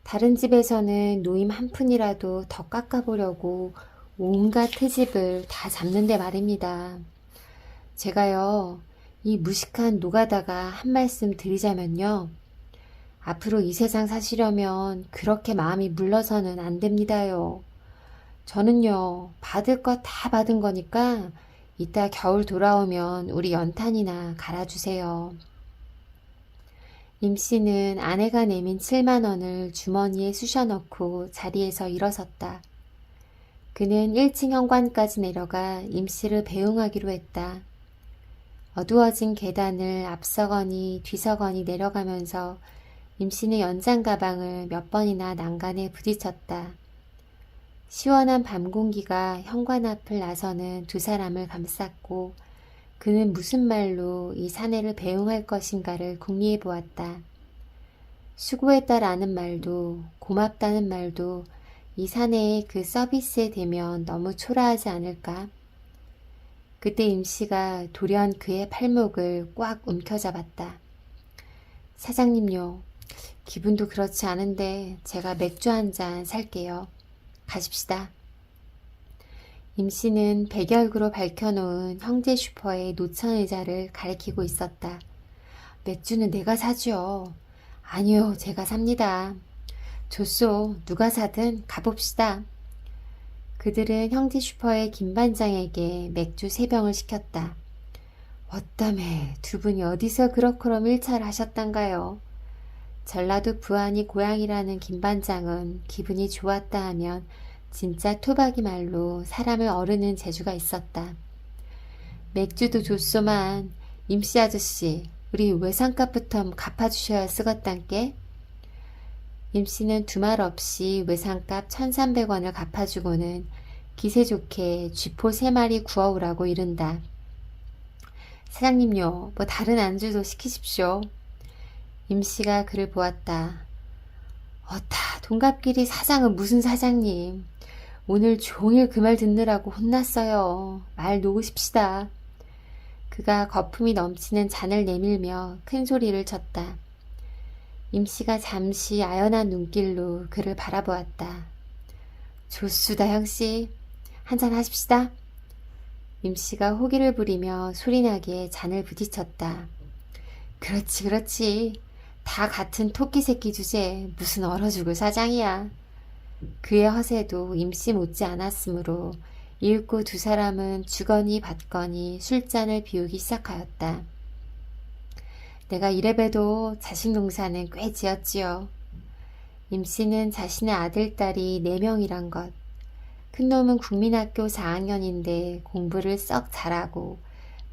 다른 집에서는 노임 한 푼이라도 더 깎아보려고 온갖 트집을 다 잡는데 말입니다. 제가요, 이 무식한 노가다가 한 말씀 드리자면요. 앞으로 이 세상 사시려면 그렇게 마음이 물러서는 안 됩니다요. 저는요, 받을 것 다 받은 거니까 이따 겨울 돌아오면 우리 연탄이나 갈아주세요. 임씨는 아내가 내민 7만 원을 주머니에 쑤셔넣고 자리에서 일어섰다. 그는 1층 현관까지 내려가 임씨를 배웅하기로 했다. 어두워진 계단을 앞서거니 뒤서거니 내려가면서 임씨는 연장 가방을 몇 번이나 난간에 부딪혔다. 시원한 밤 공기가 현관 앞을 나서는 두 사람을 감쌌고 그는 무슨 말로 이 사내를 배웅할 것인가를 궁리해 보았다. 수고했다라는 말도 고맙다는 말도 이 사내의 그 서비스에 대면 너무 초라하지 않을까? 그때 임씨가 돌연 그의 팔목을 꽉 움켜잡았다. 사장님요, 기분도 그렇지 않은데 제가 맥주 한 잔 살게요. 가십시다. 임씨는 백열구로 밝혀놓은 형제 슈퍼의 노천 의자를 가리키고 있었다. 맥주는 내가 사죠. 아니요, 제가 삽니다. 좋소, 누가 사든 가봅시다. 그들은 형제 슈퍼의 김 반장에게 맥주 3병을 시켰다. 어따매 두 분이 어디서 그렇게럼 일차를 하셨단가요? 전라도 부안이 고향이라는 김 반장은 기분이 좋았다 하면 진짜 토박이 말로 사람을 어르는 재주가 있었다. 맥주도 좋소만 임씨 아저씨 우리 외상값부터 갚아주셔야 쓰겄단께. 임씨는 두말 없이 외상값 1,300원을 갚아주고는 기세 좋게 쥐포 3마리 구워오라고 이른다. 사장님요, 뭐 다른 안주도 시키십시오. 임씨가 그를 보았다. 어따 동갑끼리 사장은 무슨 사장님. 오늘 종일 그 말 듣느라고 혼났어요. 말 놓으십시다. 그가 거품이 넘치는 잔을 내밀며 큰 소리를 쳤다. 임씨가 잠시 아연한 눈길로 그를 바라보았다. 좋수다 형씨. 한잔 하십시다. 임씨가 호기를 부리며 소리나게 잔을 부딪혔다. 그렇지 그렇지. 다 같은 토끼 새끼 주제 무슨 얼어 죽을 사장이야. 그의 허세도 임씨 못지 않았으므로 이윽고 두 사람은 주거니 받거니 술잔을 비우기 시작하였다. 내가 이래봬도 자식 농사는 꽤 지었지요. 임씨는 자신의 아들, 딸이 4명이란 것. 큰 놈은 국민학교 4학년인데 공부를 썩 잘하고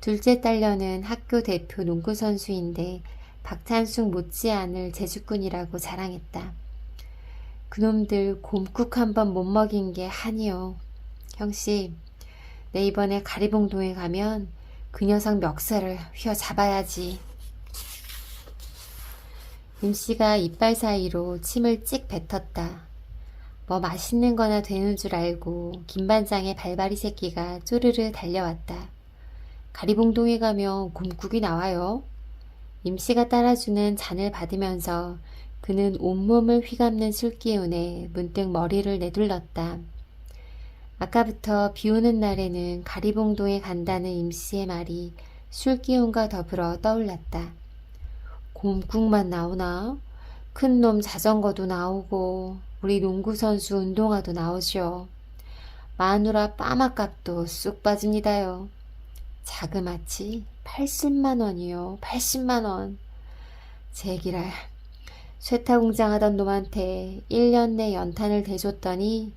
둘째 딸녀는 학교 대표 농구선수인데 박찬숙 못지않을 제주꾼이라고 자랑했다. 그놈들 곰국 한번 못 먹인 게 한이요. 형씨, 내 이번에 가리봉동에 가면 그 녀석 멱살을 휘어잡아야지. 임씨가 이빨 사이로 침을 찍 뱉었다. 뭐 맛있는 거나 되는 줄 알고 김반장의 발바리 새끼가 쪼르르 달려왔다. 가리봉동에 가면 곰국이 나와요. 임씨가 따라주는 잔을 받으면서 그는 온몸을 휘감는 술기운에 문득 머리를 내둘렀다. 아까부터 비오는 날에는 가리봉동에 간다는 임씨의 말이 술기운과 더불어 떠올랐다. 곰국만 나오나? 큰 놈 자전거도 나오고 우리 농구선수 운동화도 나오죠. 마누라 빠마값도 쑥 빠집니다요. 자그마치 80만 원이요. 80만 원. 제기랄. 쇠타공장 하던 놈한테 1년 내 연탄을 대줬더니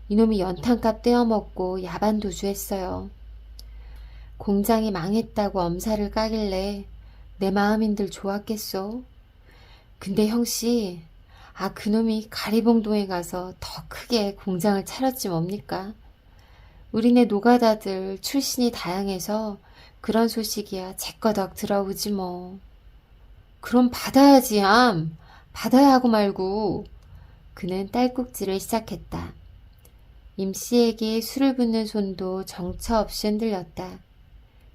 이놈이 연탄값 떼어먹고 야반도주했어요. 공장이 망했다고 엄살을 까길래 내 마음인들 좋았겠소. 근데 형씨, 그놈이 가리봉동에 가서 더 크게 공장을 차렸지 뭡니까? 우리네 노가다들 출신이 다양해서 그런 소식이야 제꺼덕 들어오지 뭐. 그럼 받아야지, 암. 받아야 하고 말고. 그는 딸꾹질을 시작했다. 임씨에게 술을 붓는 손도 정처 없이 흔들렸다.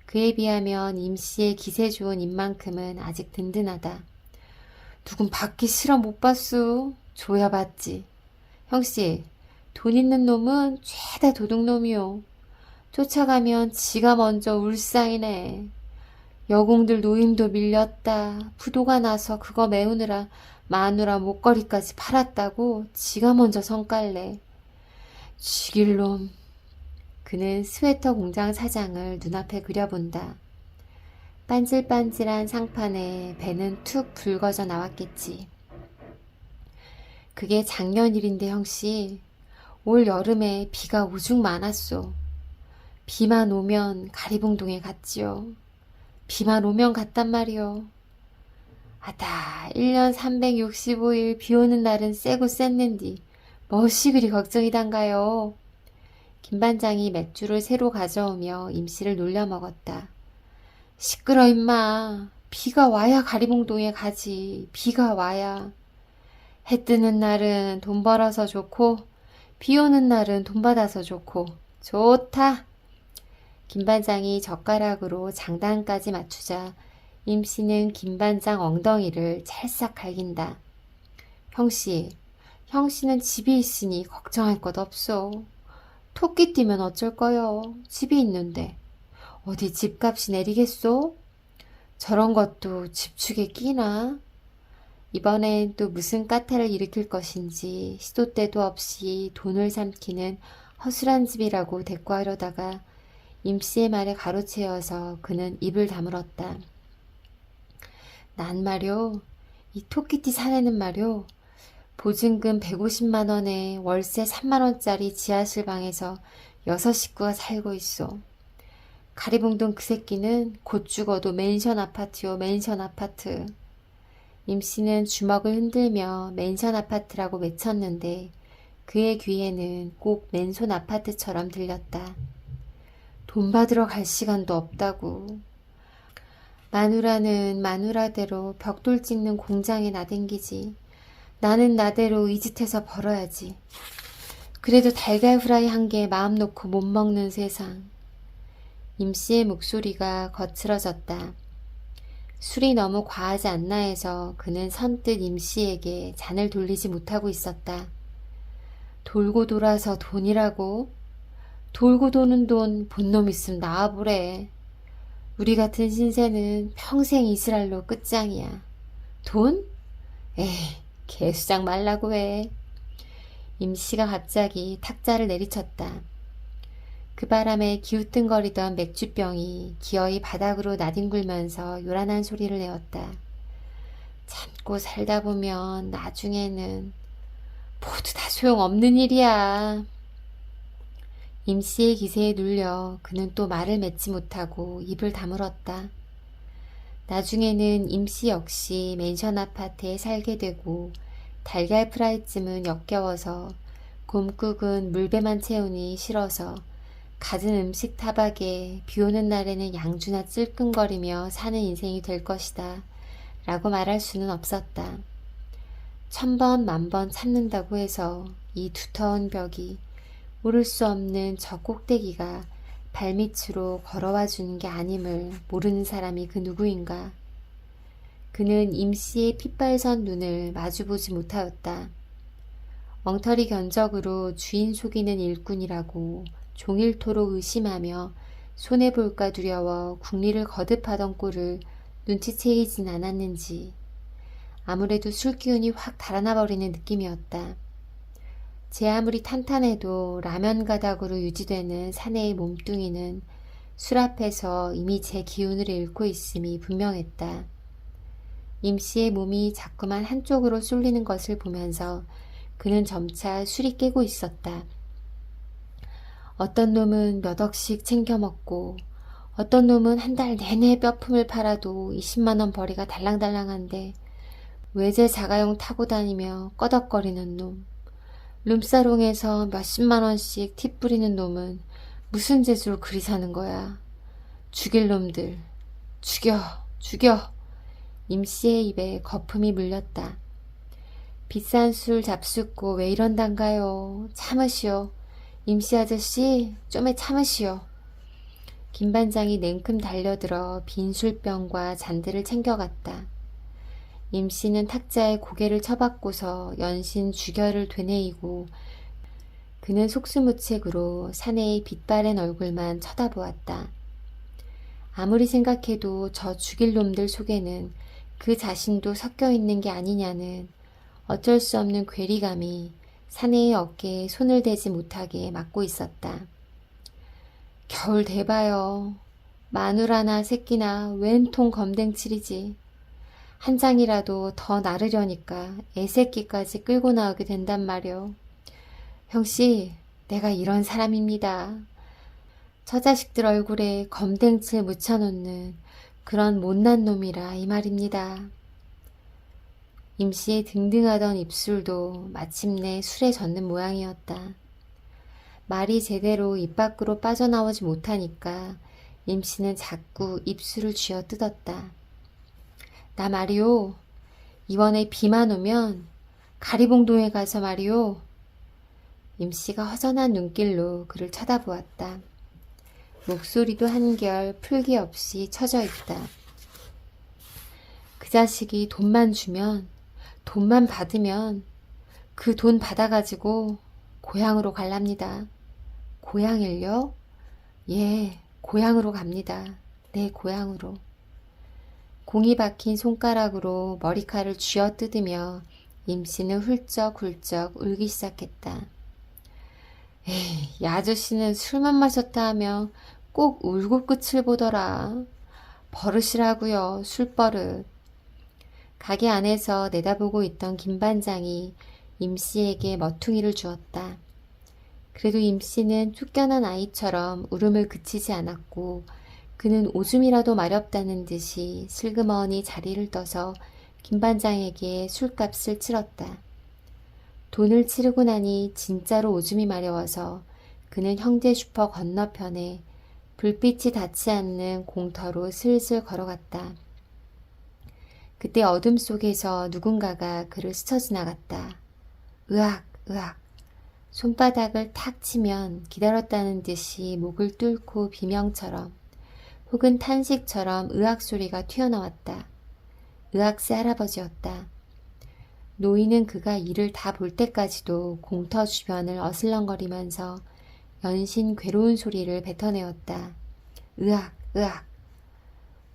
그에 비하면 임씨의 기세 좋은 입만큼은 아직 든든하다. 누군 받기 싫어 못 봤수. 줘야 받지. 형씨, 돈 있는 놈은 죄다 도둑놈이요. 쫓아가면 지가 먼저 울상이네. 여공들 노임도 밀렸다. 부도가 나서 그거 메우느라 마누라 목걸이까지 팔았다고 지가 먼저 성깔내. 죽일 놈. 그는 스웨터 공장 사장을 눈앞에 그려본다. 반질반질한 상판에 배는 툭 붉어져 나왔겠지. 그게 작년 일인데 형씨, 올 여름에 비가 오죽 많았소. 비만 오면 가리봉동에 갔지요. 비만 오면 갔단 말이요. 아다 1년 365일 비 오는 날은 쎄고 쎘는디 멋이 그리 걱정이단가요. 김반장이 맥주를 새로 가져오며 임씨를 놀려먹었다. 시끄러 임마. 비가 와야 가리봉동에 가지. 비가 와야. 해 뜨는 날은 돈 벌어서 좋고 비 오는 날은 돈 받아서 좋고 좋다. 김반장이 젓가락으로 장단까지 맞추자 임씨는 김반장 엉덩이를 찰싹 갈긴다. 형씨, 형씨는 집이 있으니 걱정할 것 없소. 토끼 뛰면 어쩔 거요. 집이 있는데. 어디 집값이 내리겠소? 저런 것도 집축에 끼나? 이번엔 또 무슨 까탈을 일으킬 것인지 시도 때도 없이 돈을 삼키는 허술한 집이라고 대꾸하려다가 임씨의 말에 가로채어서 그는 입을 다물었다. 난 말요, 이 토끼띠 사내는 말요, 보증금 150만 원에 월세 3만 원짜리 지하실 방에서 6식구가 살고 있어. 가리봉동 그 새끼는 곧 죽어도 맨션 아파트요, 맨션 아파트. 임씨는 주먹을 흔들며 맨션 아파트라고 외쳤는데 그의 귀에는 꼭 맨손 아파트처럼 들렸다. 돈 받으러 갈 시간도 없다고. 마누라는 마누라대로 벽돌 찍는 공장에 나댕기지. 나는 나대로 이 짓해서 벌어야지. 그래도 달걀 후라이 한 개 마음 놓고 못 먹는 세상. 임씨의 목소리가 거칠어졌다. 술이 너무 과하지 않나 해서 그는 선뜻 임씨에게 잔을 돌리지 못하고 있었다. 돌고 돌아서 돈이라고? 돌고 도는 돈 본놈 있음 나와보래. 우리 같은 신세는 평생 이스랄로 끝장이야. 돈? 에이, 개수작 말라고 해. 임씨가 갑자기 탁자를 내리쳤다. 그 바람에 기우뚱거리던 맥주병이 기어이 바닥으로 나뒹굴면서 요란한 소리를 내었다. 참고 살다 보면 나중에는 모두 다 소용없는 일이야. 임씨의 기세에 눌려 그는 또 말을 맺지 못하고 입을 다물었다. 나중에는 임씨 역시 맨션 아파트에 살게 되고 달걀 프라이쯤은 역겨워서 곰국은 물배만 채우니 싫어서 갖은 음식 타박에 비오는 날에는 양주나 찔끔거리며 사는 인생이 될 것이다 라고 말할 수는 없었다. 1000번 만번 참는다고 해서 이 두터운 벽이 오를 수 없는 저 꼭대기가 발밑으로 걸어와 주는 게 아님을 모르는 사람이 그 누구인가. 그는 임씨의 핏발선 눈을 마주보지 못하였다. 엉터리 견적으로 주인 속이는 일꾼이라고 종일토록 의심하며 손해볼까 두려워 국리를 거듭하던 꼴을 눈치채이진 않았는지 아무래도 술기운이 확 달아나버리는 느낌이었다. 제 아무리 탄탄해도 라면 가닥으로 유지되는 사내의 몸뚱이는 술 앞에서 이미 제 기운을 잃고 있음이 분명했다. 임씨의 몸이 자꾸만 한쪽으로 쏠리는 것을 보면서 그는 점차 술이 깨고 있었다. 어떤 놈은 몇 억씩 챙겨 먹고 어떤 놈은 한 달 내내 뼈품을 팔아도 20만 원 벌이가 달랑달랑한데 외제 자가용 타고 다니며 꺼덕거리는 놈, 룸사롱에서 몇십만 원씩 팁 뿌리는 놈은 무슨 재주로 그리 사는 거야? 죽일 놈들. 죽여, 죽여. 임씨의 입에 거품이 물렸다. 비싼 술 잡숫고 왜 이런단가요? 참으시오. 임씨 아저씨, 좀에 참으시오. 김반장이 냉큼 달려들어 빈 술병과 잔들을 챙겨갔다. 임씨는 탁자에 고개를 쳐박고서 연신 주결을 되뇌이고 그는 속수무책으로 사내의 빛바랜 얼굴만 쳐다보았다. 아무리 생각해도 저 죽일 놈들 속에는 그 자신도 섞여 있는 게 아니냐는 어쩔 수 없는 괴리감이 사내의 어깨에 손을 대지 못하게 막고 있었다. 겨울 대봐요. 마누라나 새끼나 웬통 검댕칠이지. 한 장이라도 더 나르려니까 애새끼까지 끌고 나오게 된단 말이오. 형씨, 내가 이런 사람입니다. 처자식들 얼굴에 검댕칠 묻혀놓는 그런 못난 놈이라 이 말입니다. 임씨의 등등하던 입술도 마침내 술에 젖는 모양이었다. 말이 제대로 입 밖으로 빠져나오지 못하니까 임씨는 자꾸 입술을 쥐어 뜯었다. 나 말이오, 이번에 비만 오면 가리봉동에 가서 말이오. 임씨가 허전한 눈길로 그를 쳐다보았다. 목소리도 한결 풀기 없이 처져 있다. 그 자식이 돈만 주면, 돈만 받으면 그 돈 받아가지고 고향으로 갈랍니다. 고향을요? 예, 고향으로 갑니다. 내 고향으로. 공이 박힌 손가락으로 머리칼을 쥐어 뜯으며 임씨는 훌쩍훌쩍 울기 시작했다. 에이, 이 아저씨는 술만 마셨다 하며 꼭 울고 끝을 보더라. 버릇이라고요, 술버릇. 가게 안에서 내다보고 있던 김반장이 임씨에게 머퉁이를 주었다. 그래도 임씨는 쫓겨난 아이처럼 울음을 그치지 않았고 그는 오줌이라도 마렵다는 듯이 슬그머니 자리를 떠서 김반장에게 술값을 치렀다. 돈을 치르고 나니 진짜로 오줌이 마려워서 그는 형제 슈퍼 건너편에 불빛이 닿지 않는 공터로 슬슬 걸어갔다. 그때 어둠 속에서 누군가가 그를 스쳐 지나갔다. 으악, 으악. 손바닥을 탁 치면 기다렸다는 듯이 목을 뚫고 비명처럼 혹은 탄식처럼 으악 소리가 튀어나왔다. 으악새 할아버지였다. 노인은 그가 이를 다 볼 때까지도 공터 주변을 어슬렁거리면서 연신 괴로운 소리를 뱉어내었다. 으악, 으악.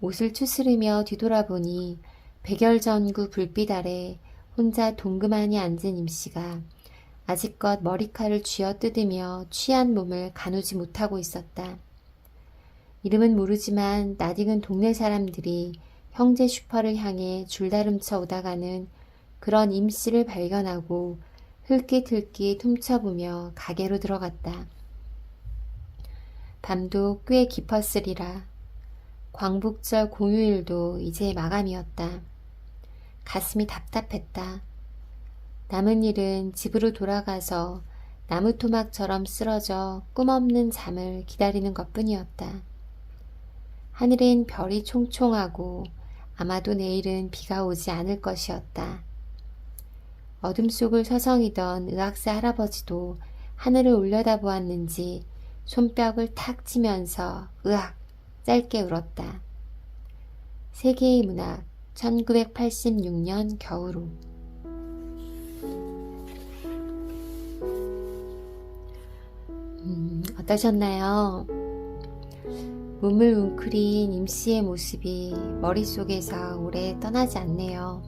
옷을 추스르며 뒤돌아보니 백열전구 불빛 아래 혼자 동그만히 앉은 임씨가 아직껏 머리칼을 쥐어뜯으며 취한 몸을 가누지 못하고 있었다. 이름은 모르지만 낯익은 동네 사람들이 형제 슈퍼를 향해 줄다름쳐 오다가는 그런 임씨를 발견하고 흘깃흘깃 훔쳐보며 가게로 들어갔다. 밤도 꽤 깊었으리라. 광복절 공휴일도 이제 마감이었다. 가슴이 답답했다. 남은 일은 집으로 돌아가서 나무토막처럼 쓰러져 꿈없는 잠을 기다리는 것뿐이었다. 하늘엔 별이 총총하고 아마도 내일은 비가 오지 않을 것이었다. 어둠 속을 서성이던 의학사 할아버지도 하늘을 올려다보았는지 손뼉을 탁 치면서 으악 짧게 울었다. 세계의 문학 1986년 겨울호. 어떠셨나요? 몸을 웅크린 임씨의 모습이 머릿속에서 오래 떠나지 않네요.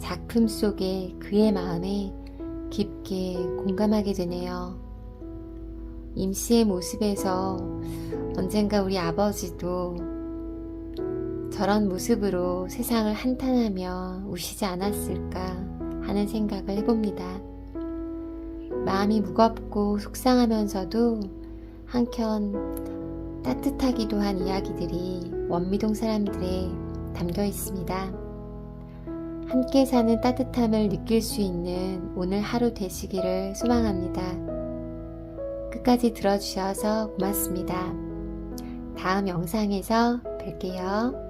작품 속에 그의 마음에 깊게 공감하게 되네요. 임씨의 모습에서 언젠가 우리 아버지도 저런 모습으로 세상을 한탄하며 우시지 않았을까 하는 생각을 해봅니다. 마음이 무겁고 속상하면서도 한켠 따뜻하기도 한 이야기들이 원미동 사람들에 담겨 있습니다. 함께 사는 따뜻함을 느낄 수 있는 오늘 하루 되시기를 소망합니다. 끝까지 들어주셔서 고맙습니다. 다음 영상에서 뵐게요.